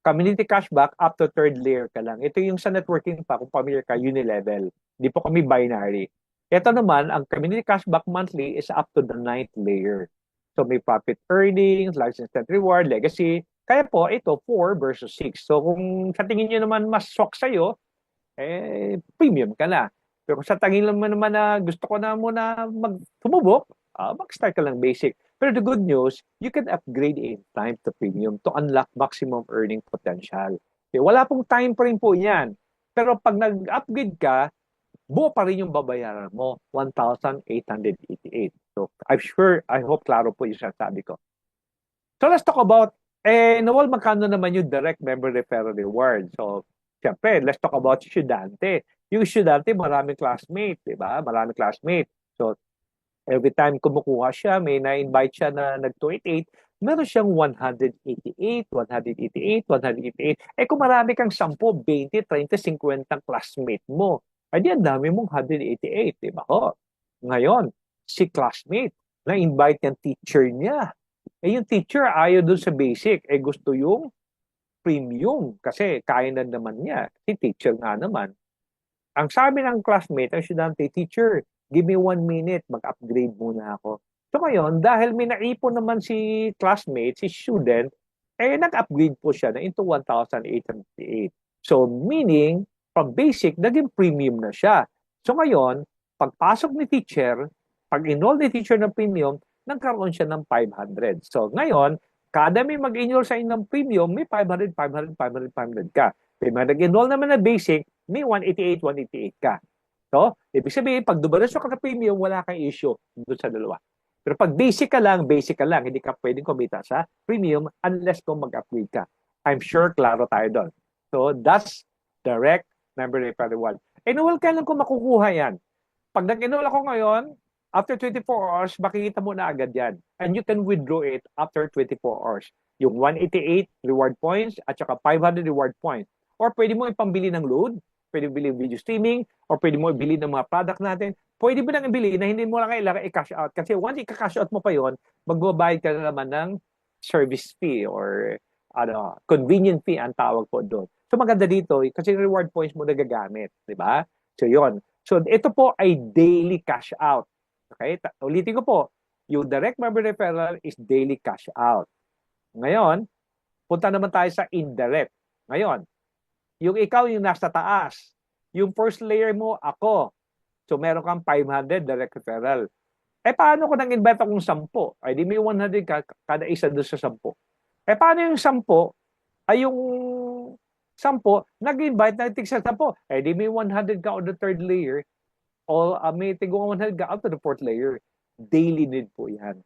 community cashback up to third layer ka lang. Ito yung sa networking pa, kung familiar ka, unilevel. Di po kami binary. Ito naman, ang community cashback monthly is up to the 9th layer. So, may profit earnings, license and reward, legacy. Kaya po, ito, 4 versus 6. So, kung sa tingin nyo naman mas swak sa'yo, eh, premium ka na. Pero kung sa tingin naman na gusto ko na muna tumubok, mag-start ka lang basic. Pero the good news, you can upgrade in time to premium to unlock maximum earning potential. Okay, wala pong time pa rin po yan. Pero pag nag-upgrade ka, buo pa rin yung babayaran mo, 1,888. So, I hope klaro po yung sasabi ko. So, let's talk about Noel, magkano naman yung direct member referral reward? So, siyempre, let's talk about estudyante. Yung estudyante, maraming classmate, di ba? Maraming classmate. So, every time kumukuha siya, may na-invite siya na nag-288, meron siyang 188, 188, 188. Eh kung marami kang 10, 20, 30, 50 classmate mo, ay di ang dami mong 188, di ba ho? Ngayon, si classmate, na-invite yung teacher niya. Eh yung teacher ayaw dun sa basic, eh gusto yung premium kasi kaya na naman niya. Si teacher nga naman. Ang sabi ng classmate, ang estudyante, teacher, give me 1 minute, mag-upgrade muna ako. So ngayon, dahil may naipon naman si classmate, si student, eh nag-upgrade po siya na into 1,888. So meaning, from basic, naging premium na siya. So ngayon, pagpasok ni teacher, pag-enroll ni teacher ng premium, nagkaroon siya ng 500. So ngayon, kada may mag-enroll sa inyong premium, may 500, 500, 500, 500 ka. May mag-enroll naman na basic, may 188, 188 ka. So, ibig sabihin, pag dumalasyo ka na premium, wala kang issue doon sa dalawa. Pero pag basic ka lang, hindi ka pwedeng kumita sa premium unless kung mag-upgrade ka. I'm sure klaro tayo doon. So, that's direct member referral reward. Enroll kailan ko makukuha yan? Pag nag-enroll ako ngayon, after 24 hours, makikita mo na agad yan. And you can withdraw it after 24 hours. Yung 188 reward points at saka 500 reward points. Or pwede mo ipambili ng load, pwede bili video streaming, or pwede mo ibili ng mga product natin. Pwede mo nang ibili na hindi mo lang kailangan i-cash out. Kasi once i-cash out mo pa yon, magbabayad ka na naman ng service fee or convenient fee ang tawag po doon. So maganda dito, kasi reward points mo nagagamit. Di ba? So yon. So ito po ay daily cash out. Okay? Ulitin ko po, yung direct member referral is daily cash out. Ngayon, punta naman tayo sa indirect. Ngayon, Yung ikaw yung nasa taas. Yung first layer mo, ako. So meron kang 500 direct referral. Paano ko nang invite akong 10? Ay di may 100 kada isa doon sa 10. Paano yung 10? Ay yung 10, nag-invite na tig sa 10. Di may 100 ka on the third layer o may tigong 100 ka out to the fourth layer. Daily need po yan.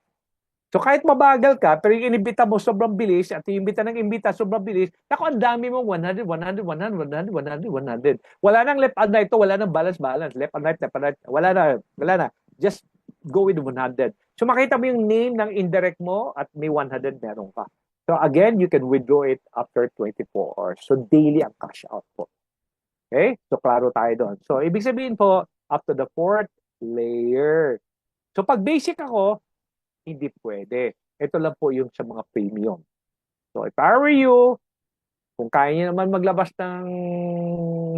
So kahit mabagal ka, pero yung inibita mo sobrang bilis at yung imbita ng imbita sobrang bilis, naku, ang dami mo 100, 100, 100, 100, 100, 100. Wala nang left and right to, wala nang balance, left and right, wala na. Just go with 100. So makita mo yung name ng indirect mo at may 100 meron ka. So again, you can withdraw it after 24 hours. So daily ang cash out po. Okay? So klaro tayo doon. So ibig sabihin po, up to the fourth layer. So pag basic ako, hindi pwede. Ito lang po yung sa mga premium. So if I were you, kung kaya niyo naman maglabas ng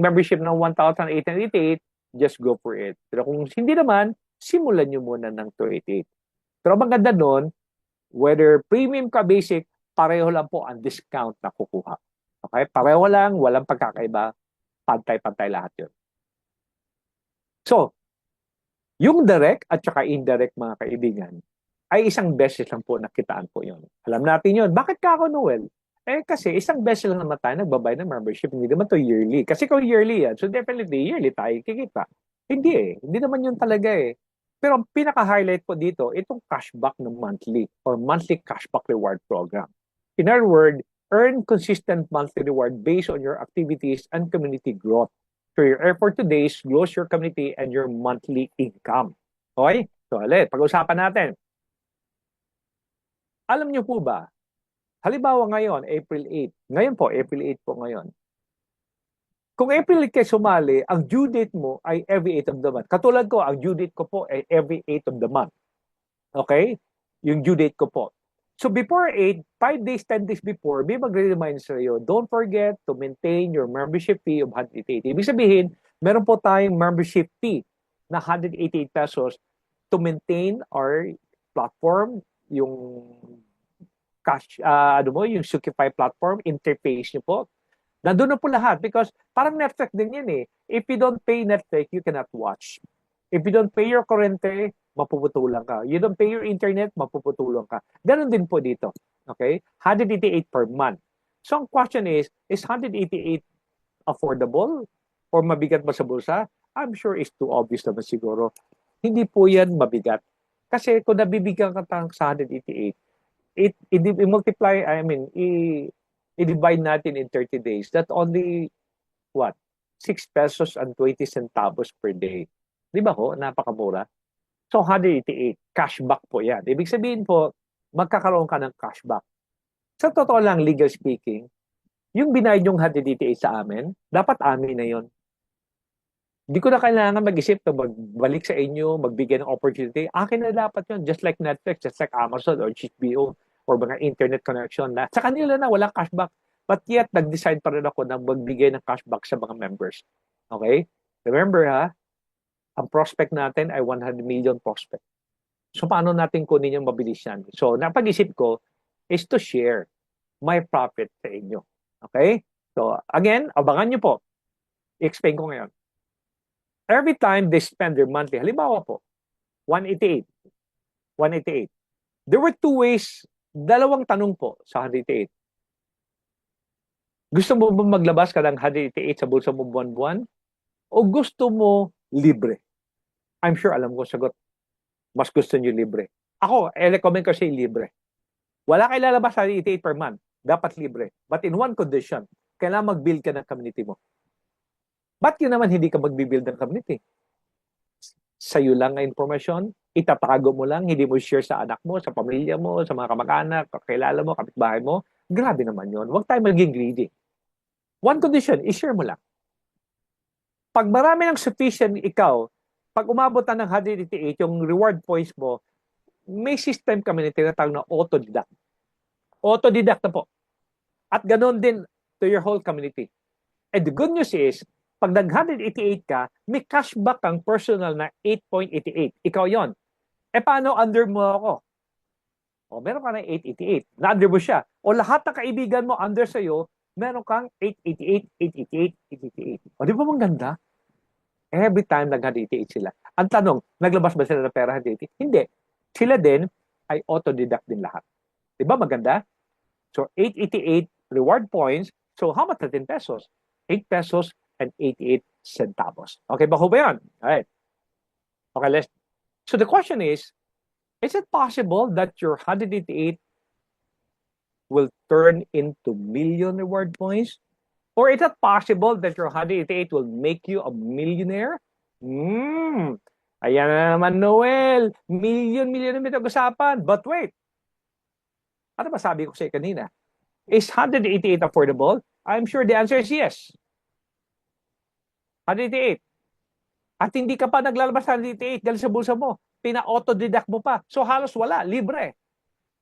membership ng 1,888, just go for it. Pero kung hindi naman, simulan niyo muna ng 288. Pero maganda doon, whether premium ka basic, pareho lang po ang discount na kukuha. Okay? Pareho lang, walang pagkakaiba, pantay-pantay lahat yun. So, yung direct at saka indirect mga kaibigan, ay isang beses lang po nakitaan po yun. Alam natin yun. Bakit ka ako, Noel? Kasi isang beses lang naman tayo nagbabayad ng membership. Hindi naman to yearly. Kasi kung yearly yan, so definitely yearly tayo kikita. Hindi Hindi naman yun talaga eh. Pero ang pinaka-highlight po dito, itong cashback ng monthly or monthly cashback reward program. In other words, earn consistent monthly reward based on your activities and community growth. So your effort to days grows your community and your monthly income. Okay? So ulit, pag-usapan natin. Alam niyo po ba, halimbawa ngayon, April 8. Ngayon po, April 8 po ngayon. Kung April 8 kayo sumali, ang due date mo ay every 8 of the month. Katulad ko, ang due date ko po ay every 8 of the month. Okay? Yung due date ko po. So before 8, 5 days, 10 days before, may magre-remind sa iyo, don't forget to maintain your membership fee of 188. Ibig sabihin, meron po tayong membership fee na 188 pesos to maintain our platform, yung cash, yung Shopify platform, interface nyo po. Nandun na po lahat because parang Netflix din yan eh. If you don't pay Netflix, you cannot watch. If you don't pay your kurente, mapuputulan ka. You don't pay your internet, mapuputulan ka. Ganon din po dito. Okay? 188 per month. So ang question is 188 affordable or mabigat ba sa bulsa? I'm sure it's too obvious naman siguro. Hindi po yan mabigat. Kasi kung nabibigyan ka sa 188, i-multiply, i-divide natin in 30 days. That only, what? 6 pesos and 20 centavos per day. Di ba ho? Napakamura. So, 188. Cashback po yan. Ibig sabihin po, magkakaroon ka ng cashback. Sa totoo lang, legal speaking, yung binayad yung 188 sa amin, dapat amin na yon. Hindi ko na kailangan mag-isip na magbalik sa inyo, magbigay ng opportunity. Akin na dapat yun. Just like Netflix, just like Amazon or HBO or mga internet connection na sa kanila na walang cashback. But yet, nag-decide pa rin ako na magbigay ng cashback sa mga members. Okay? Remember ha, ang prospect natin ay 100 million prospect. So, paano natin kunin yung mabilis yan? So, napag-isip ko is to share my profit sa inyo. Okay? So, again, abangan nyo po. I-explain ko ngayon. Every time they spend their monthly, halimbawa po, 188. There were two ways, dalawang tanong po sa 188. Gusto mo ba maglabas ka ng 188 sa bulsa mo buwan-buwan? O gusto mo libre? I'm sure alam ko sagot. Mas gusto niyo libre. Ako, recommend ko siya libre. Wala kayo lalabas sa 188 per month. Dapat libre. But in one condition, kailangan mag-build ka ng community mo. Ba't yun naman hindi ka mag-build ng community? Sa'yo lang ang informasyon, itatago mo lang, hindi mo share sa anak mo, sa pamilya mo, sa mga kamag-anak, kakilala mo, kapitbahay mo. Grabe naman yun. Huwag tayo maging greedy. One condition, i-share mo lang. Pag marami ng sufficient ikaw, pag umabot na ng 188, yung reward points mo, may system kami na tinatawag na autodidact. Autodidact na po. At ganoon din to your whole community. And the good news is, pag nag-188 ka, may cashback kang personal na 8.88. Ikaw yon. Paano under mo ako? O, meron ka na 888. Na-under mo siya. O lahat ng kaibigan mo under sa'yo, meron kang 888, 888, 888. O, di ba bang ganda? Every time nag-188 sila. Ang tanong, naglabas ba sila ng pera 188? Hindi. Sila din ay auto-deduct din lahat. Di ba maganda? So, 888 reward points. So, how much? 13 pesos. 8 pesos and 88 centavos. Okay ba ho ba yan? Alright. Okay, let's. So, the question is it possible that your 188 will turn into million reward points? Or is it possible that your 188 will make you a millionaire? Ayan na naman, Noel. Million na pinag-usapan. But wait. Ano ba sabi ko sa'yo kanina? Is 188 affordable? I'm sure the answer is yes. 188. At hindi ka pa naglalabas sa 188 dahil sa bulsa mo. Pina-auto-deduct mo pa. So halos wala. Libre.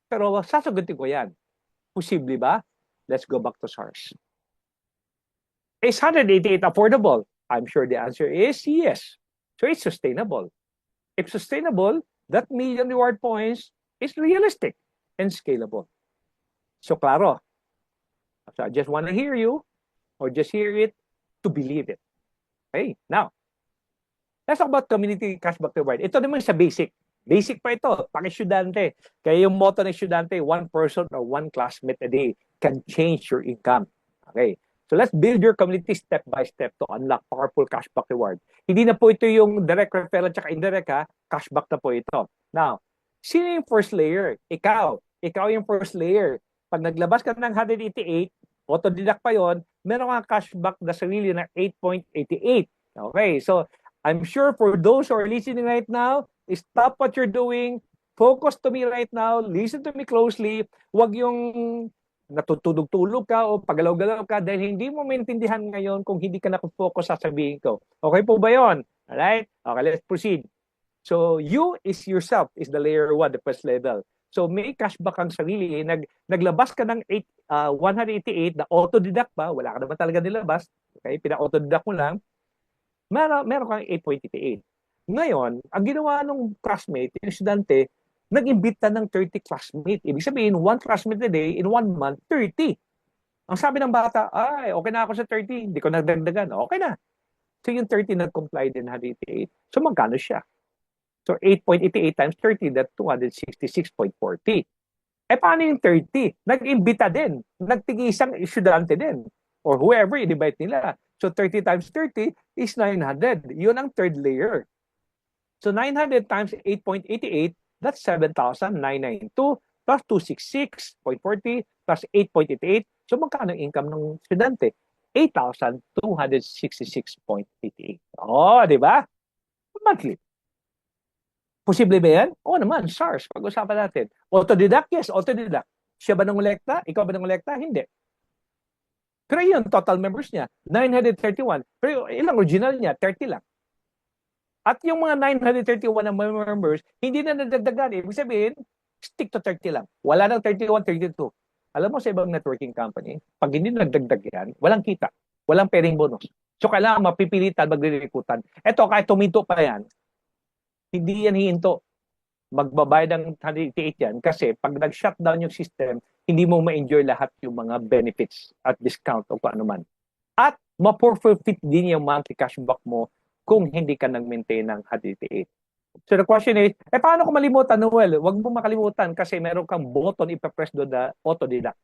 Pero sasagutin ko yan. Posible ba? Let's go back to SARS. Is 188 affordable? I'm sure the answer is yes. So it's sustainable. If sustainable, that million reward points is realistic and scalable. So claro. So I just want to hear you or just hear it to believe it. Okay, now, let's talk about community cashback reward. Ito naman sa basic. Basic pa ito, pang-estudyante. Kaya yung motto ng estudyante, one person or one classmate a day can change your income. Okay, so let's build your community step by step to unlock powerful cashback reward. Hindi na po ito yung direct referral at indirect ha, cashback na po ito. Now, sino yung first layer? Ikaw. Ikaw yung first layer. Pag naglabas ka ng 188, auto-deduct pa yon, meron kang cashback na sarili na 8.88. Okay, so I'm sure for those who are listening right now, stop what you're doing, focus to me right now, listen to me closely, huwag yung natutulog-tulog ka o pagalaw-galaw ka dahil hindi mo maintindihan ngayon kung hindi ka nakafocus sa sabihin ko. Okay po ba yon? Alright? Okay, let's proceed. So you is yourself is the layer 1, the first level. So may cashback ang sarili, naglabas ka ng 188 na auto-deduct pa, wala ka naman talaga nilabas, okay? Pina-auto-deduct mo lang, meron kang 8.88. Ngayon, ang ginawa ng classmate, yung estudyante, nag-imbita ng 30 classmate. Ibig sabihin, one classmate a day, in 1 month, 30. Ang sabi ng bata, ay, okay na ako sa 30, hindi ko nagdagdagan. Okay na. So yung 30 nag-comply din 188. So magkano siya? So 8.88 times 30, that's 266.40. Eh paano yung 30? Nag-imbita din. Nagtig-isang estudyante din. Or whoever, i-divide nila. So 30 times 30 is 900. Yun ang third layer. So 900 times 8.88, that's 7,992 plus 266.40 plus 8.88. So magkano income ng estudyante? 8,266.88. Oh, di ba? Monthly. Posible ba yan? Oo naman, SARS. Pag-usapan natin. Autodidact? Yes, autodidact. Siya ba nangolekta? Ikaw ba nangolekta? Hindi. Pero yun, total members niya, 931. Pero ilang original niya? 30 lang. At yung mga 931 na members, hindi na nadagdagan. Ibig sabihin, stick to 30 lang. Wala nang 31, 32. Alam mo sa ibang networking company, pag hindi nagdagdag yan, walang kita. Walang pairing bonus. So kailangan mapipilitan, magre-recruitan. Eto, kahit tuminto pa yan, hindi yan hihinto. Magbabayad ng 188 yan kasi pag nag-shutdown yung system, hindi mo ma-enjoy lahat yung mga benefits at discount o kung ano man. At ma-forfeit din yung monthly cashback mo kung hindi ka nag-maintain ng 188. So the question is, paano ko malimutan, Noel? Huwag mo makalimutan kasi meron kang button ipapress doon na auto-deduct.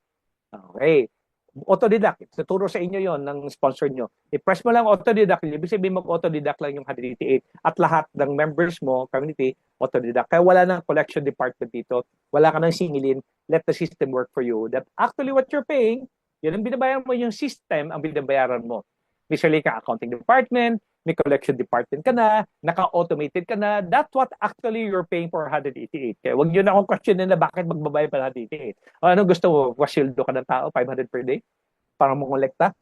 Okay. Auto-deduct. Tuturo sa inyo yon ng sponsor nyo. I-press mo lang auto-deduct. Ibig sabihin mag-auto-deduct lang yung 188 at lahat ng members mo, community, auto-deduct. Kaya wala nang collection department dito. Wala ka nang singilin. Let the system work for you. That actually what you're paying, yun ang binabayaran mo, yung system ang binabayaran mo. Visually ka accounting department, may collection department ka na, naka-automated ka na, that's what actually you're paying for 188. Kaya huwag nyo na akong questionin na bakit magbabayad pa 188. O ano gusto mo? Wasildo ka ng tao, 500 per day? Para mo kolekta?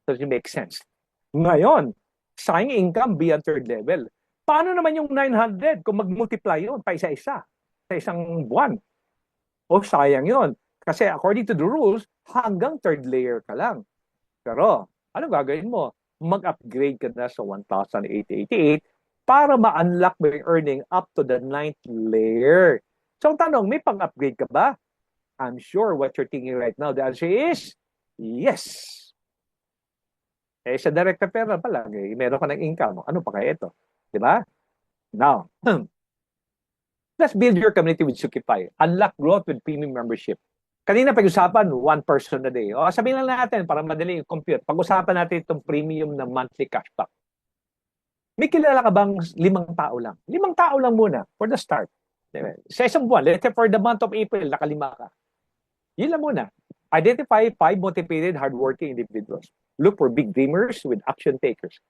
Does it make sense? Ngayon, sayang income beyond third level. Paano naman yung 900 kung mag-multiply yun pa isa-isa sa isang buwan? O sayang yun. Kasi according to the rules, hanggang third layer ka lang. Pero, ano gagawin mo? Mag-upgrade ka na sa 1,888 para ma-unlock mo yung earning up to the 9th layer. So, ang tanong, may pang-upgrade ka ba? I'm sure what you're thinking right now, the answer is Yes. Sa direct pera pa lang, meron ka ng income. Ano pa kaya ito? Di ba? Now, let's build your community with Sukipay. Unlock growth with premium membership. Kanina pag-usapan, one person a day. O sabihin lang natin, para madali yung compute. Pag-usapan natin itong premium na monthly cashback. May kilala ka bang 5 tao lang? 5 tao lang muna for the start. Diba? Sa isang buwan, let's say for the month of April, nakalima ka. Yun lang muna. Identify 5 motivated, hardworking individuals. Look for big dreamers with action takers.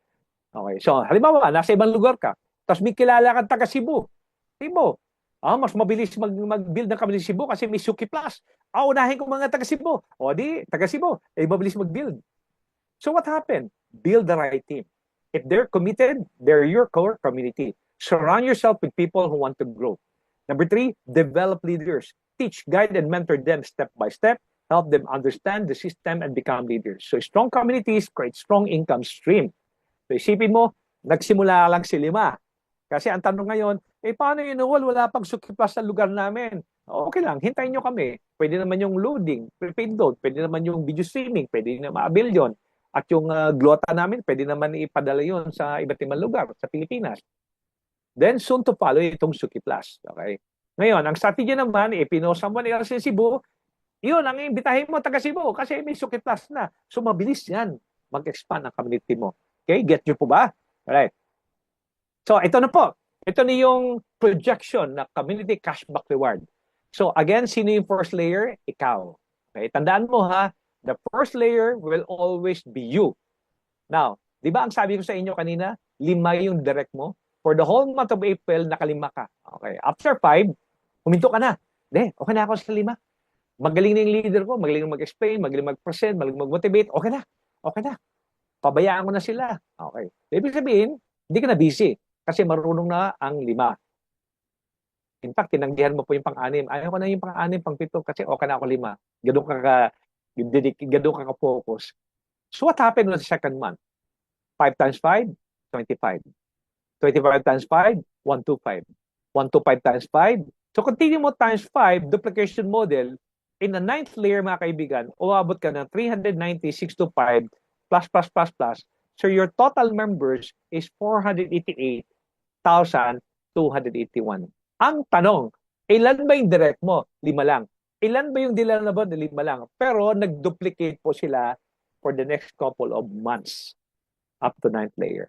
Okay, so halimbawa, nasa ibang lugar ka, tapos may kilala kang taga Cebu. Cebu. Mas mabilis mag-build ng community Cebu kasi may Suki Plus. Unahin ko mga taga Cebu. O di, taga Cebu, mabilis mag-build. So what happened? Build the right team. If they're committed, they're your core community. Surround yourself with people who want to grow. Number 3, develop leaders. Teach, guide, and mentor them step by step. Help them understand the system and become leaders. So strong communities create strong income stream. So isipin mo, nagsimula lang si 5. Kasi ang tanong ngayon, paano yun, wala pang Suki Plus sa lugar namin. Okay lang, hintayin nyo kami. Pwede naman yung loading, prepaid load, pwede naman yung video streaming, pwede na ma-avail yun. At yung glota namin, pwede naman ipadala yun sa iba't ibang lugar sa Pilipinas. Then soon to follow itong Suki Plus. Okay? Ngayon, ang strategy naman, pino someone else in Cebu, yun, ang imbitahin mo taga Cebu kasi may Suki Plus na. So mabilis yan mag-expand ang community mo. Okay, get nyo po ba? Alright. So ito na po. Ito na yung projection na community cashback reward. So again, sino yung first layer? Ikaw. Okay, tandaan mo ha, the first layer will always be you. Now, di ba ang sabi ko sa inyo kanina, 5 yung direct mo? For the whole month of April, nakalima ka. Okay, after 5, huminto ka na. Okay na ako sa 5. Magaling na yung leader ko, magaling mag-explain, magaling mag-present, magaling mag-motivate, okay na. Okay na. Pabayaan ko na sila. Okay. Ibig sabihin, hindi ka na busy kasi marunong na ang 5. In fact, tinanggihan mo po yung pang-6. Ayaw ko na yung pang-6, pang-7 kasi okay na ako 5. Ganun ka ka-focus. So what happened on the second month? 5 times 5, 25. 25 times 5, 125. 125 times 5. So continue mo times 5, duplication model. In the 9th layer, mga kaibigan, uabot ka ng 390,625 plus. So your total members is 488,281. Ang tanong, ilan ba yung direct mo? 5 lang. Ilan ba yung dilalabad? 5 lang. Pero nag-duplicate po sila for the next couple of months up to 9th layer.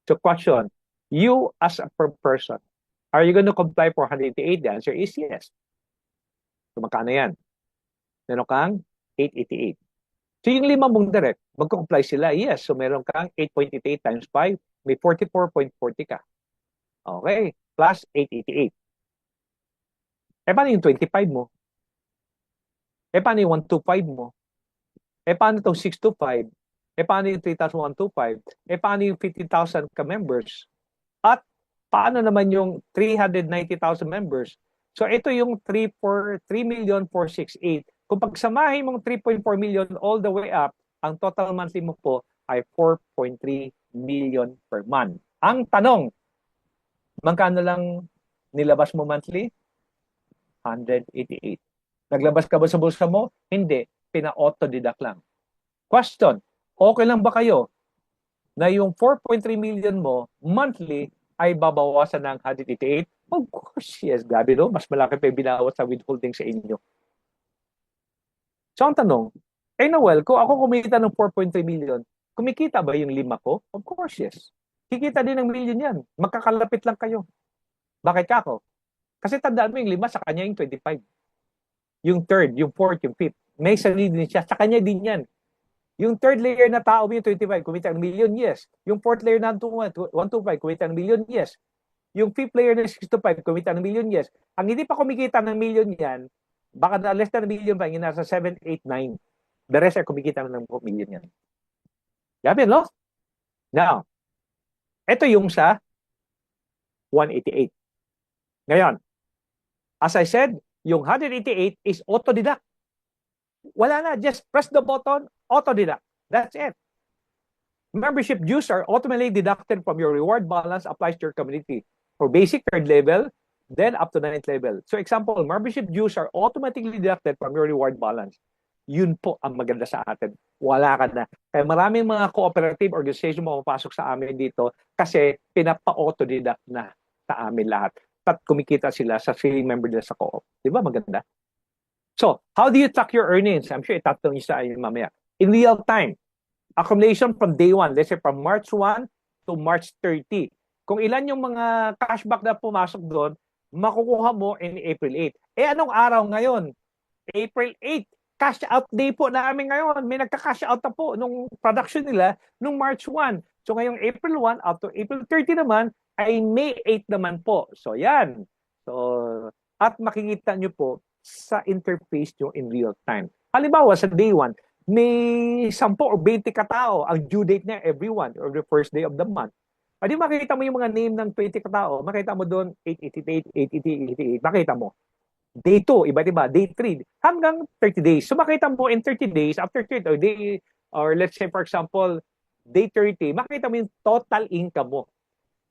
So question, you as a person, are you going to comply for 188? The answer is yes. So magkano yan? Meron kang 888. So yung 5 mong direct, mag-comply sila. Yes. So meron kang 8.88 times 5, may 44.40 ka. Okay. Plus 888. Paano yung 25 mo? Paano yung 125 mo? Paano itong 625? Paano yung 3,125? Paano yung 50,000 ka-members? At paano naman yung 390,000 members? So ito yung 3,468,000. Kung pagsamahin mong 3.4 million all the way up, ang total monthly mo po ay 4.3 million per month. Ang tanong, magkano lang nilabas mo monthly? 188. Naglabas ka ba sa bulsa mo? Hindi. Pina-auto-deduct lang. Question, okay lang ba kayo na yung 4.3 million mo monthly ay babawasan ng 188? Of course, yes. Grabe no? Mas malaki pa yung binawas sa withholding sa inyo. So ang tanong, Noel, kung ako kumita ng 4.3 million, kumikita ba yung 5 ko? Of course, yes. Kikita din ng million yan. Magkakalapit lang kayo. Bakit ka ako? Kasi tandaan mo yung 5, sa kanya yung 25. Yung 3rd, yung 4th, yung 5th. May sarili din siya. Sa kanya din yan. Yung 3rd layer na tao mo yung 25, kumita ng million, yes. Yung 4th layer na 125, kumita ng million, yes. Yung 5th layer na 625, kumita ng million, yes. Ang hindi pa kumikita ng million yan, baka na less than a million pa, yung nasa 7, 8, 9. The rest ay kumikita ng million yan. Gabi, no? Now, ito yung sa 188. Ngayon, as I said, yung 188 is auto-deduct. Wala na, just press the button, auto-deduct. That's it. Membership dues are automatically deducted from your reward balance applies to your community. For basic 3rd level, then up to 9th level. So example, membership dues are automatically deducted from your reward balance. yun po ang maganda sa atin. Wala ka na. Kaya maraming mga cooperative organization mapapasok sa amin dito kasi pinapa-autodidact na sa amin lahat. At kumikita sila sa sili member nila sa co-op. Di ba maganda? So, how do you track your earnings? I'm sure itatanong niyo sa akin mamaya. In real time, accumulation from day 1, let's say from March 1 to March 30. Kung ilan yung mga cashback na pumasok doon, makukuha mo in April 8. Anong araw ngayon? April 8. Cash out day po namin ngayon. May nagka-cash out na po nung production nila nung March 1. So ngayong April 1 up to April 30 naman ay May 8 naman po. So yan. So, at makikita nyo po sa interface nyo in real time. Halimbawa sa day 1, may 10 o 20 katao ang due date niya every one or the first day of the month. Pwede makita mo yung mga name ng 20 katao, makita mo doon 888, 888, makita mo. Day 2, iba-iba, day 3, hanggang 30 days. So makita mo in 30 days, after 30, or let's say for example, day 30, makita mo yung total income mo.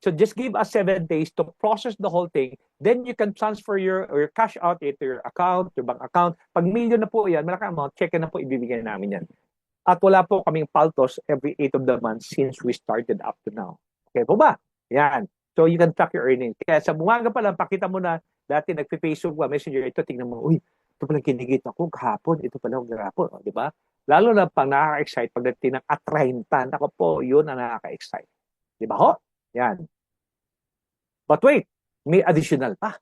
So just give us 7 days to process the whole thing. Then you can transfer your cash out into your account, your bank account. Pag million na po yan, malaki amount, check na po, ibibigay namin yan. At wala po kaming paltos every 8 of the month since we started up to now. Okay po ba? Yan. So you can track your earnings. Kaya sa bumaga pa lang, pakita mo na dati nagpe-Facebook ba, Messenger, ito, tingnan mo, uy, ito palang kinigit ako kahapon, ito palang kahapon, di ba? Lalo na pang nakaka-excite, pagdating ng at-30, ako po, yun ang nakaka-excite. Di ba ho? Yan. But wait, may additional pa.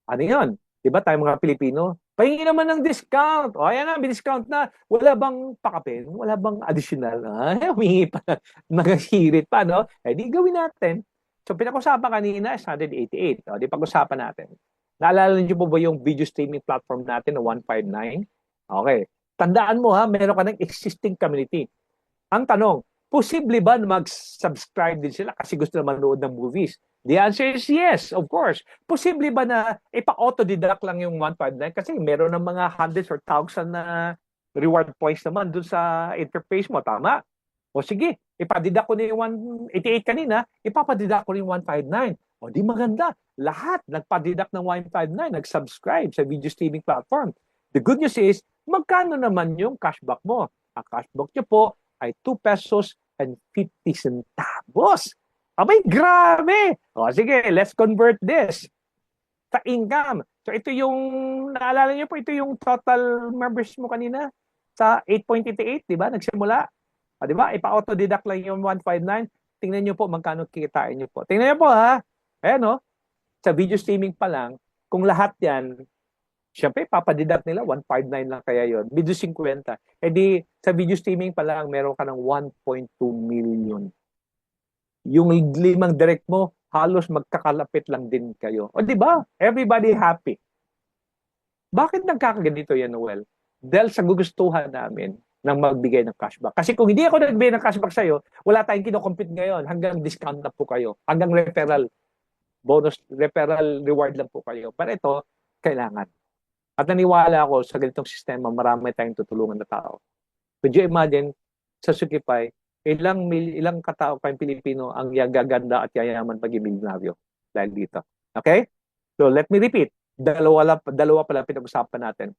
Ano yun? Di ba tayo mga Pilipino? Pahingi naman ng discount. O, ayan na, may discount na. Wala bang pakapin? Wala bang additional? Ay, humingi pa. Naghihirit pa, no? Di gawin natin. So, pinag-usapan kanina is 188. O, di pag-usapan natin. Naalala niyo po ba yung video streaming platform natin na 159? Okay. Tandaan mo ha, meron ka ng existing community. Ang tanong, posible ba na mag-subscribe din sila kasi gusto na manood ng movies? The answer is yes, of course. Posible ba na ipa-autodidact lang yung 159 kasi meron ng mga hundreds or thousands na reward points naman dun sa interface mo, tama? O sige, ipadidak ko na yung 188 kanina, ipapadidak ko na yung 159. O di maganda. Lahat nagpadidak ng 159, nag-subscribe sa video streaming platform. The good news is, magkano naman yung cashback mo? Ang cashback nyo po ay 2 pesos and 50 centavos. Abay, grabe! O sige, let's convert this sa income. So ito yung, naalala niyo po, ito yung total members mo kanina sa 8.88, di ba? Nagsimula. O, di ba? Ipa-autodidact lang yung 159. Tingnan niyo po magkano kikitain niyo po. Tingnan niyo po ha. Ayan o. Sa video streaming pa lang, kung lahat yan, syempre, papadidact nila, 159 lang kaya yon. Video 50. Di, sa video streaming pa lang, meron ka ng 1.2 million. Yung 5 direct mo, halos magkakalapit lang din kayo. O di ba? Everybody happy. Bakit nagkakaganito yan, Noel? Dahil sa gugustuhan namin ng magbigay ng cashback. Kasi kung hindi ako nagbigay ng cashback sa'yo, wala tayong kinocompete ngayon. Hanggang discount na po kayo. Hanggang referral bonus, referral reward lang po kayo. Pero ito, kailangan. At naniwala ako sa ganitong sistema, marami tayong tutulungan na tao. Could you imagine, sa Sukipay, ilang katao kayong Pilipino ang gaganda at yayaman pag-imilyonaryo dahil dito. Okay? So let me repeat. Dalawa pala pinag-usapan natin.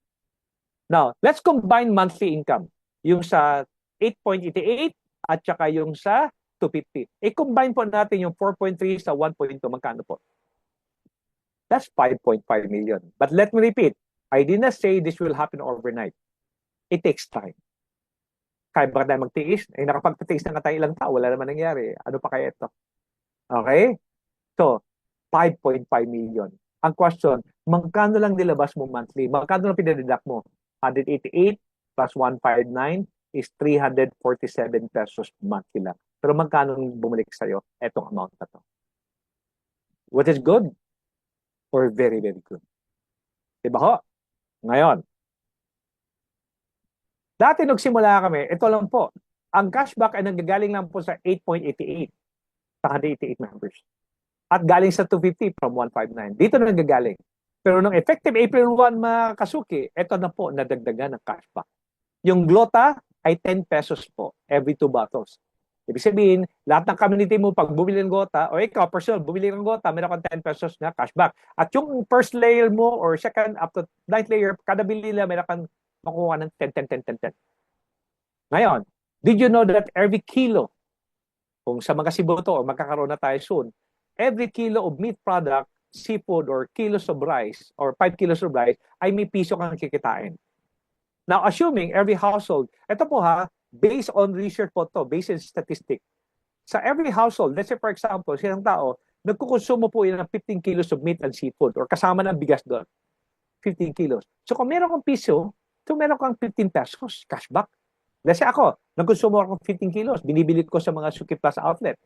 Now, let's combine monthly income. Yung sa 8.88 at saka yung sa 250. I-combine po natin yung 4.3 sa 1.2. Magkano po? That's 5.5 million. But let me repeat. I did not say this will happen overnight. It takes time. Kaya ba tayo magtiis? Nakapagpatiis na nga tayo ilang tao. Wala naman nangyari. Ano pa kaya ito? Okay? So, 5.5 million. Ang question, magkano lang nilabas mo monthly? Magkano lang pinadidak mo? 188 plus 159 is 347 pesos monthly lang. Pero magkano bumalik sa'yo etong amount na to? What is good? Or very, very good? Diba ho? Ngayon, dati nagsimula kami, ito lang po, ang cashback ay nanggagaling lang po sa 8.88 sa 188 members. At galing sa 250 from 159. Dito na nanggagaling. Pero nung effective April 1, mga kasuki, ito na po, nadagdagan ng cashback. Yung glota ay 10 pesos po every 2 bottles. Ibig sabihin, lahat ng community mo, pag bumili ng gota, o ikaw, personal, bumili ng gota, meron kang 10 pesos na cashback. At yung first layer mo, or second, up to 9th layer, kada bili nila, meron kang makuha ng 10, 10, 10, 10, 10. Ngayon, did you know that every kilo, kung sa mga Cebu to, o magkakaroon na tayo soon, every kilo of meat product, seafood, or kilos of rice, or 5 kilos of rice, ay may piso kang kikitain. Now, assuming every household, ito po ha, based on research po to, based on statistic, sa every household, let's say for example, silang tao, nagkukonsumo po yun ng 15 kilos of meat and seafood, or kasama ng bigas doon, 15 kilos. So kung meron kang piso, so meron kang 15 pesos cashback. Let's say ako, nagkonsumo ako ng 15 kilos, binibili ko sa mga Suki Plus outlet.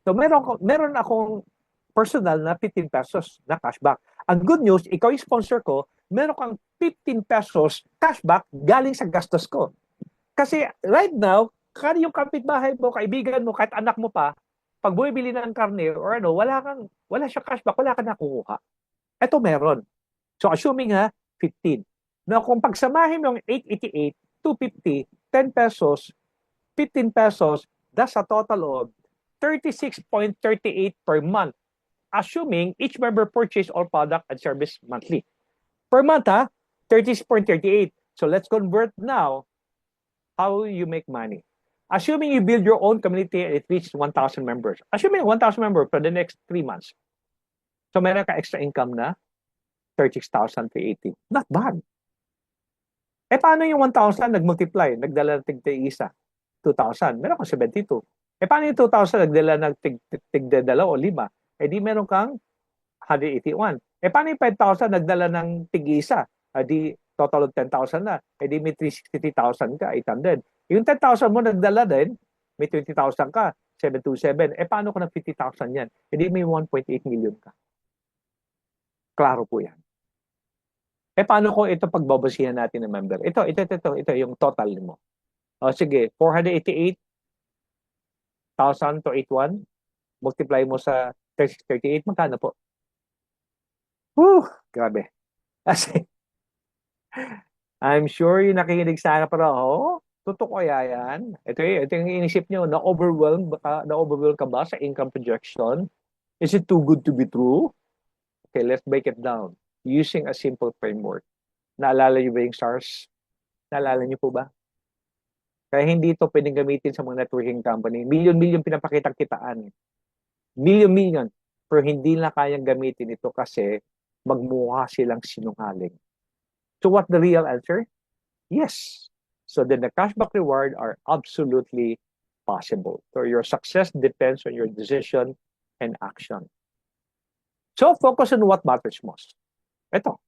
So meron akong personal na 15 pesos na cashback. Ang good news, ikaw yung sponsor ko, meron kang 15 pesos cashback galing sa gastos ko. Kasi right now, yung kapitbahay mo, kaibigan mo, kahit anak mo pa, pag bumibili ng karne or ano, wala siya cashback, wala ka nakukuha. Ito meron. So assuming 15. Now kung pagsamahin mo yung 888, 250, 10 pesos, 15 pesos, that's a total of 36.38 per month. Assuming each member purchase all product and service monthly. Per month, 36.38. So let's convert now how you make money. Assuming you build your own community and it reaches 1,000 members. Assuming 1,000 members for the next 3 months. So meron ka extra income na 36,380. Not bad. Paano yung 1,000 nag-multiply, nagdala ng tig-isa? 2,000. Meron kang 72. Paano yung 2,000 nagdala ng tig-dalawa o 5? Di meron kang 181. Paano yung 5,000 nagdala ng tig-isa? Di total of 10,000 na. Di may 360,000 ka, 800. Yung 10,000 mo nagdala din, may 20,000 ka, 727. Paano kung ng 50,000 yan? Di may 1.8 million ka. Klaro po yan. Paano ko ito pagbabasihan natin ng member? Ito, yung total mo. O sige, 488,000 to 81, multiply mo sa 3638, magkano po? Grabe. Kasi, I'm sure yung nakikinig sa akin para, totoo kaya yan? Ito yung inisip nyo, na-overwhelm ka ba sa income projection? Is it too good to be true? Okay, let's break it down. Using a simple framework. Naalala niyo ba yung SARS? Naalala niyo po ba? Kaya hindi ito pwedeng gamitin sa mga networking company. Milyon-milyon pinapakitang kitaan. Milyon-milyon. Pero hindi na kayang gamitin ito kasi magmukha silang sinungaling. So what the real answer? Yes. So then the cashback reward are absolutely possible. So your success depends on your decision and action. So focus on what matters most. Ito,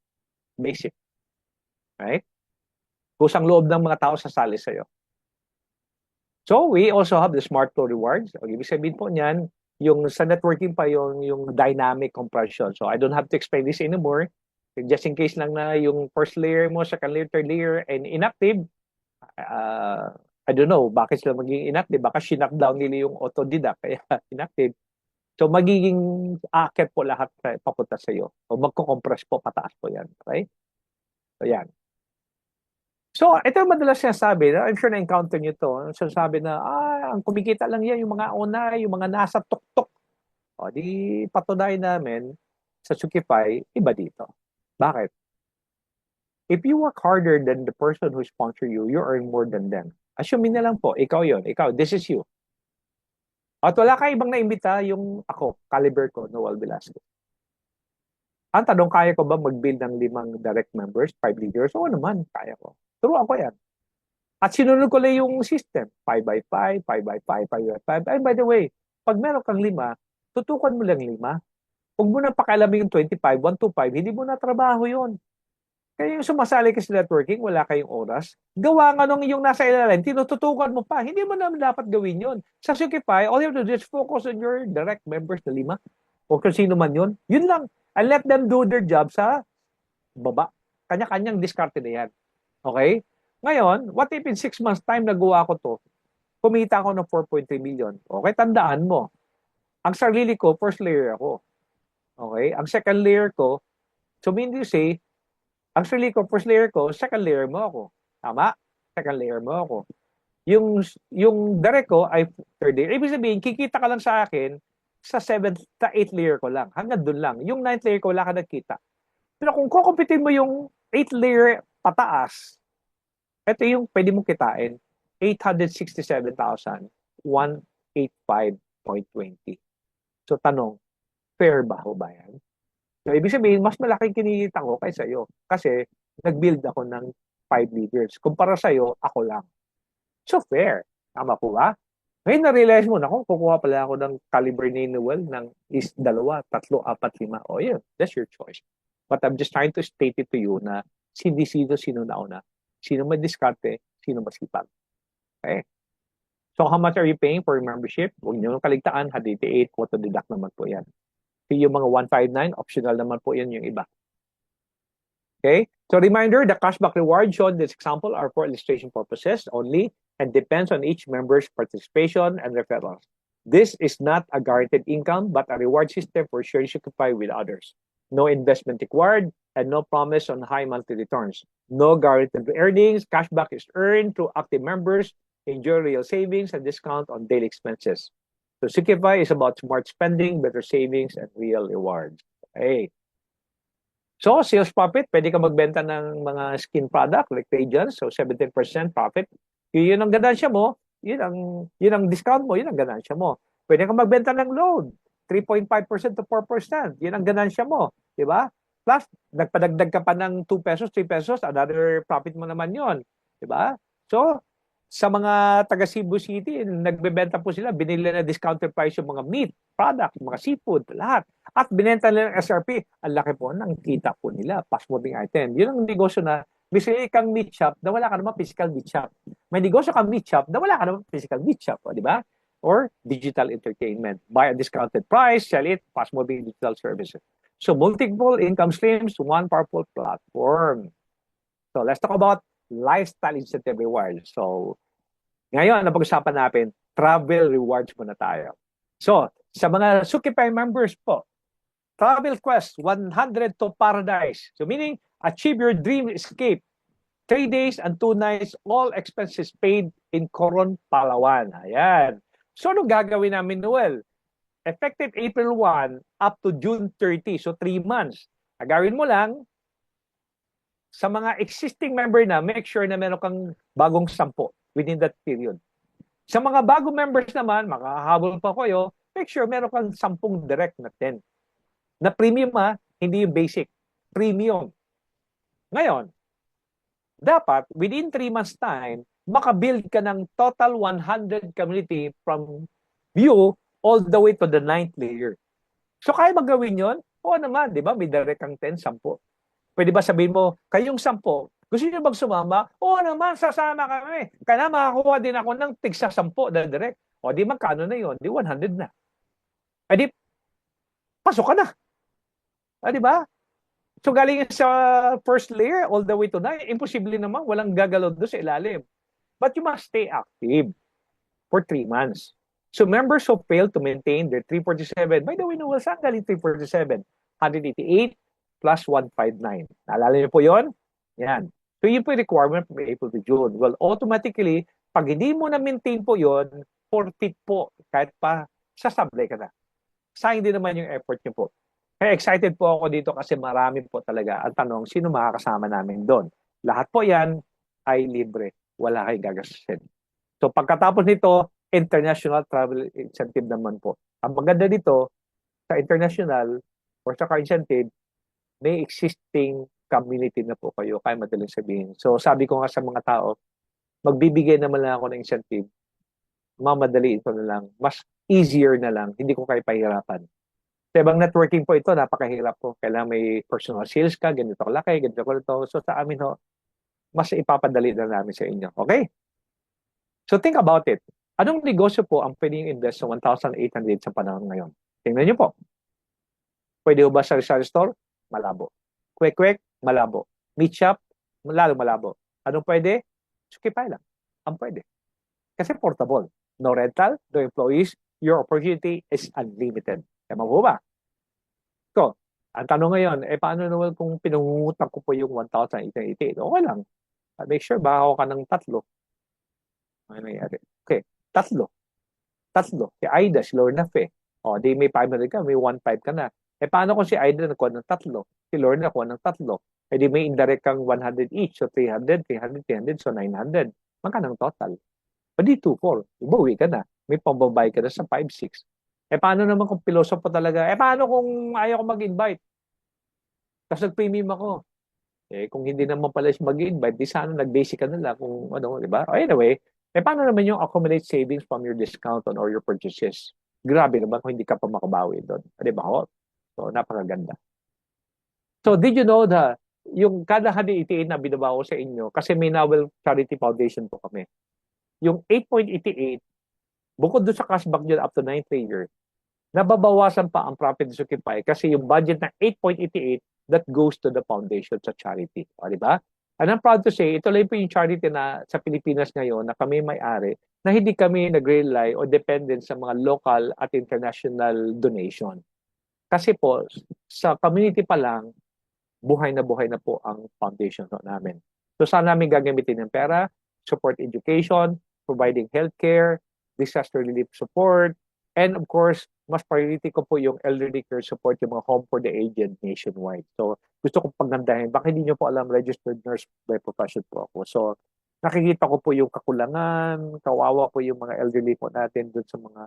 basic. Right? Kusang loob ng mga tao sasali sa'yo. So, we also have the Smart Flow Rewards. O, ibig sabihin po niyan, yung sa networking pa yung dynamic compression. So, I don't have to explain this anymore. Just in case lang na yung first layer mo, second layer, third layer, and inactive, I don't know, bakit sila magiging inactive? Baka shinut down nila yung autodidact, kaya inactive. So, magiging akit po lahat papunta sa iyo. O magko-compress po, pataas po yan. Okay? So, yan. So, ito yung madalas sinasabi, I'm sure na-encounter nyo to. Sinasabi na, ang kumikita lang yan, yung mga una, yung mga nasa tuktok. O, di patunay namin sa Sukify, iba dito. Bakit? If you work harder than the person who sponsor you, you earn more than them. Assuming na lang po, ikaw yon, ikaw, this is you. At wala ka ibang naimbita yung ako, caliber ko, Noel Velasquez. Ang tanong, kaya ko ba mag-build ng 5 direct members, 5 leaders? Oo naman, kaya ko. Turuan ko yan. At sinunod ko lang yung system. 5x5, 5x5, 5x5. And by the way, pag meron kang 5, tutukan mo lang 5. Huwag mo na pakialamin yung 25, 125, hindi mo na trabaho yun. Kaya yung sumasali ka sa networking, wala kayong oras. Gawa nga nung yung nasa ilalim, tinututukan mo pa. Hindi mo naman dapat gawin yun. Sa Sukify, all you have to do is focus on your direct members na 5. O kung sino man yun. Yun lang. And let them do their job sa baba. Kanya-kanyang diskarte na yan. Okay? Ngayon, what if in 6 months time nagawa ko to, kumita ako ng 4.3 million. Okay, tandaan mo. Ang sarili ko, first layer ako. Okay? Ang second layer ko, so mean to say, ang sarili ko, first layer ko, second layer mo ako. Tama? Second layer mo ako. Yung direct ko ay third layer. Ibig sabihin, kikita ka lang sa akin sa 7th, 8th layer ko lang. Hanggang dun lang. Yung 9th layer ko, wala ka nagkita. Pero kung kukumpitin mo yung 8th layer pataas, ito yung pwede mong kitain, 867,185.20. So tanong, fair ba ho ba yan? So ibig sabihin, mas malaking kinikita ko kaysa iyo kasi nag-build ako ng 5 liters. Kumpara sa'yo, ako lang. So fair. Tama po ba? Ngayon na-realize mo, naku, kukuha pala ako ng caliber ni Noel ng is 2, 3, 4, 5. O yun, that's your choice. But I'm just trying to state it to you na hindi sino nauna. Sino madiskarte, sino masipag. Okay? So how much are you paying for membership? Huwag niyo kaligtaan, 188, auto-deduct naman po yan. So yung mga 159, optional naman po yan yung iba. Okay? So reminder, the cashback reward shown in this example are for illustration purposes only and depends on each member's participation and referrals. This is not a guaranteed income, but a reward system for sharing Shopify with others. No investment required and no promise on high monthly returns. No guaranteed earnings. Cashback is earned through active members. Enjoy real savings and discount on daily expenses. So Shopify is about smart spending, better savings, and real rewards. Okay. So, sales profit, pwede ka magbenta ng mga skin product like Radiance, so 17% profit. Yun ang ganansya mo, yun ang discount mo, yun ang ganansya mo. Pwede ka magbenta ng loan, 3.5% to 4%, yun ang ganansya mo, di ba? Plus, nagpadagdag ka pa ng 2 pesos, 3 pesos, another profit mo naman yun, di ba? So, sa mga taga Cebu City, nagbebenta po sila, binili na discounted price yung mga meat product, mga seafood, lahat. At binenta nila ng SRP, ang laki po ng kita po nila, fast-moving item. Yun ang negosyo na, bisili kang meat shop na wala ka naman physical meat shop. May negosyo kang meat shop na wala ka naman physical meat shop, di ba? Or digital entertainment. Buy a discounted price, sell it, fast-moving digital services. So multiple income streams, one powerful platform. So let's talk about lifestyle incentive rewards. So ngayon, na pag-usapan natin, travel rewards muna tayo. So, sa mga Shopify members po, Travel Quest 100 to Paradise. So meaning, achieve your dream escape. 3 days and 2 nights, all expenses paid in Coron, Palawan. Ayan. So ano gagawin namin, Noel? Effective April 1 up to June 30. So 3 months. Gagawin mo lang, sa mga existing member na, make sure na meron kang bagong 10 within that period. Sa mga bagong members naman, makahabol pa kayo, make sure meron kang 10 direct na 10. Na premium hindi yung basic. Premium. Ngayon, dapat within 3 months time, makabuild ka ng total 100 community from view all the way to the 9th layer. So kaya magawin yon? Oo naman, di ba? May direct kang 10, 10. Pwede ba sabihin mo, kayong 10, gusto niyo bang sumama? Oo naman, sasama kami. Kaya makakuha din ako ng tigsa 10 na direct. O di magkano na yon? Di 100 na. Ay di, pasok ka na. Di ba? So galing sa first layer all the way to 9, imposible naman, walang gagalaw doon sa ilalim. But you must stay active for 3 months. So members who fail to maintain their 347, by the way, Noel, saan galing 347? 188 plus 159. Naalala niyo po yon? Yan. So yun po yung requirement from April to June. Well, automatically, pag hindi mo na-maintain po yon, forfeit po. Kahit pa sasablay ka na. Sayang din naman yung effort niyo po. Kaya excited po ako dito kasi marami po talaga. Ang tanong, sino makakasama namin doon? Lahat po yan ay libre. Wala kayong gagastusin. So pagkatapos nito, international travel incentive naman po. Ang maganda dito, sa international or sa car incentive, may existing community na po kayo. Kaya madaling sabihin. So sabi ko nga sa mga tao, magbibigay naman lang ako ng incentive. Mamadaliin ko na lang. Mas easier na lang. Hindi ko kayo pahirapan. Sa ibang networking po ito, napakahirap po. Kailangan may personal sales ka, ganito kalaki, ganito kalito. So sa amin ho, mas ipapadali na namin sa inyo. Okay? So think about it. Anong negosyo po ang pwedeng invest sa 1,800 sa panahon ngayon? Tingnan niyo po. Pwede ba sa store? Malabo. Quick, malabo. Meat shop? Lalo malabo. Anong pwede? Shopify lang. Ang pwede. Kasi portable. No rental, no employees. Your opportunity is unlimited. Tama po ba? So, ang tanong ngayon, paano naman kung pinungutang ko po yung 1,888? Okay lang. Make sure, baka ako ka ng 3. Ano nangyari? Okay, 3. Si Aida, si Lorna Fe. O, di may 500 ka, may 1,500 ka na. Paano kung si Aida nakuha ng 3? Si Lorna nakuha ng 3. Eh di may indirect kang 100 each. So 300, 300, 300, so 900. Magkano ang total? O di 2-4. Ibuwi ka na. May pambabay ka na sa 5-6. Eh paano naman kung pilosopo talaga? Eh paano kung ayaw ko mag-invite? Tapos nag-premium ako. Eh kung hindi naman pala siya mag-invite, di sana nag-basic ka na lang kung ano, di ba? Anyway, eh paano naman yung accumulate savings from your discount on all your purchases? Grabe naman kung hindi ka pa makabawi doon. Di ba ho? So, napakaganda. So, did you know yung kada hati-itiin na binaba ko sa inyo, kasi may Nowel Charity Foundation po kami. Yung 8.88, bukod doon sa cashback nyo up to 9th year, nababawasan pa ang profit sa Shopify kasi yung budget na 8.88 that goes to the foundation sa charity. O, di ba? And I'm proud to say, ito lang po yung charity na sa Pilipinas ngayon na kami may-ari na hindi kami nag-rely o dependent sa mga local at international donation. Kasi po, sa community pa lang, buhay na po ang foundation namin. So saan namin gagamitin ng pera? Support education, providing healthcare, disaster relief support, and of course, mas priority ko po yung elderly care support, yung mga home for the aged nationwide. So gusto kong pagandahin. Baka hindi nyo po alam, registered nurse by profession po ako. So nakikita ko po yung kakulangan, kawawa po yung mga elderly po natin dun sa mga...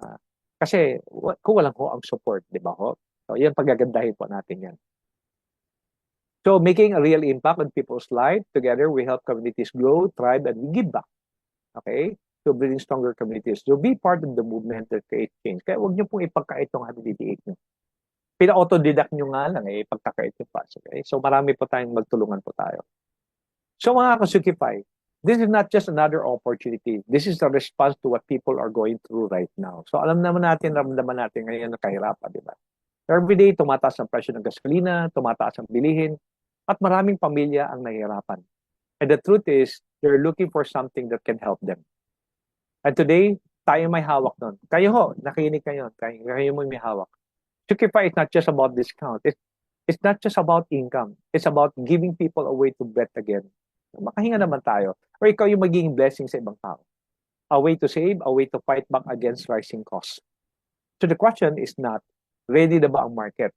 Kasi kung walang ho ang support, di ba ho? So yan, pagagandahin po natin yan. So making a real impact on people's life, together we help communities grow, thrive, and we give back. Okay? So building stronger communities. So be part of the movement that creates change. Kaya huwag niyo pong ipagkait yung habilidate niyo. Pina-autodidact niyo nga lang ipagkakait niyo pa. Okay? So marami po tayong magtulungan po tayo. So mga kasukipay, this is not just another opportunity. This is a response to what people are going through right now. So alam naman natin, ramdaman natin ngayon na kahirapan, di ba? Every day, tumataas ang presyo ng gasolina, tumataas ang bilihin, at maraming pamilya ang nahihirapan. And the truth is, they're looking for something that can help them. And today, tayo may hawak nun. Kayo ho, nakinig kayo. Kayo mo may hawak. Shopify is not just about discount. It's not just about income. It's about giving people a way to bet again. Makahinga naman tayo. Or ikaw yung magiging blessing sa ibang tao. A way to save, a way to fight back against rising costs. So the question is not, ready na ba ang market?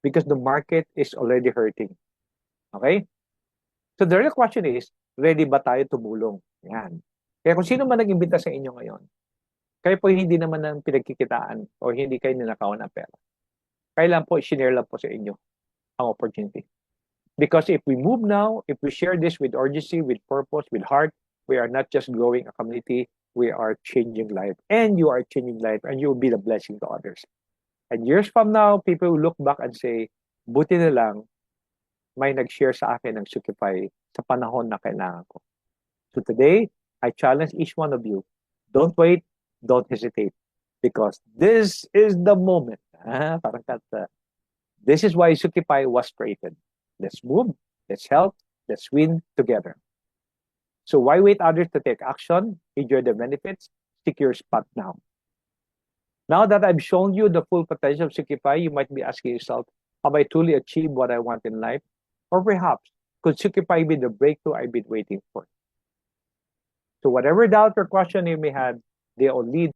Because the market is already hurting. Okay? So the real question is, ready ba tayo tumulong? Yan. Kaya kung sino man nag-imbita sa inyo ngayon, kayo po hindi naman ng pinagkikitaan o hindi kayo ninakawan ng pera. Kailan po, share lang po sa inyo ang opportunity. Because if we move now, if we share this with urgency, with purpose, with heart, we are not just growing a community, we are changing life. And you are changing life and you will be the blessing to others. And years from now, people will look back and say, buti na lang, may nag-share sa akin ng Shopify sa panahon na kailangan ko. So today, I challenge each one of you, don't wait, don't hesitate. Because this is the moment. Parang kata, this is why Shopify was created. Let's move, let's help, let's win together. So why wait others to take action? Enjoy the benefits, secure spot now. Now that I've shown you the full potential of Shopify, you might be asking yourself, have I truly achieved what I want in life? Or perhaps, could Shopify be the breakthrough I've been waiting for? So whatever doubt or question you may have, they all lead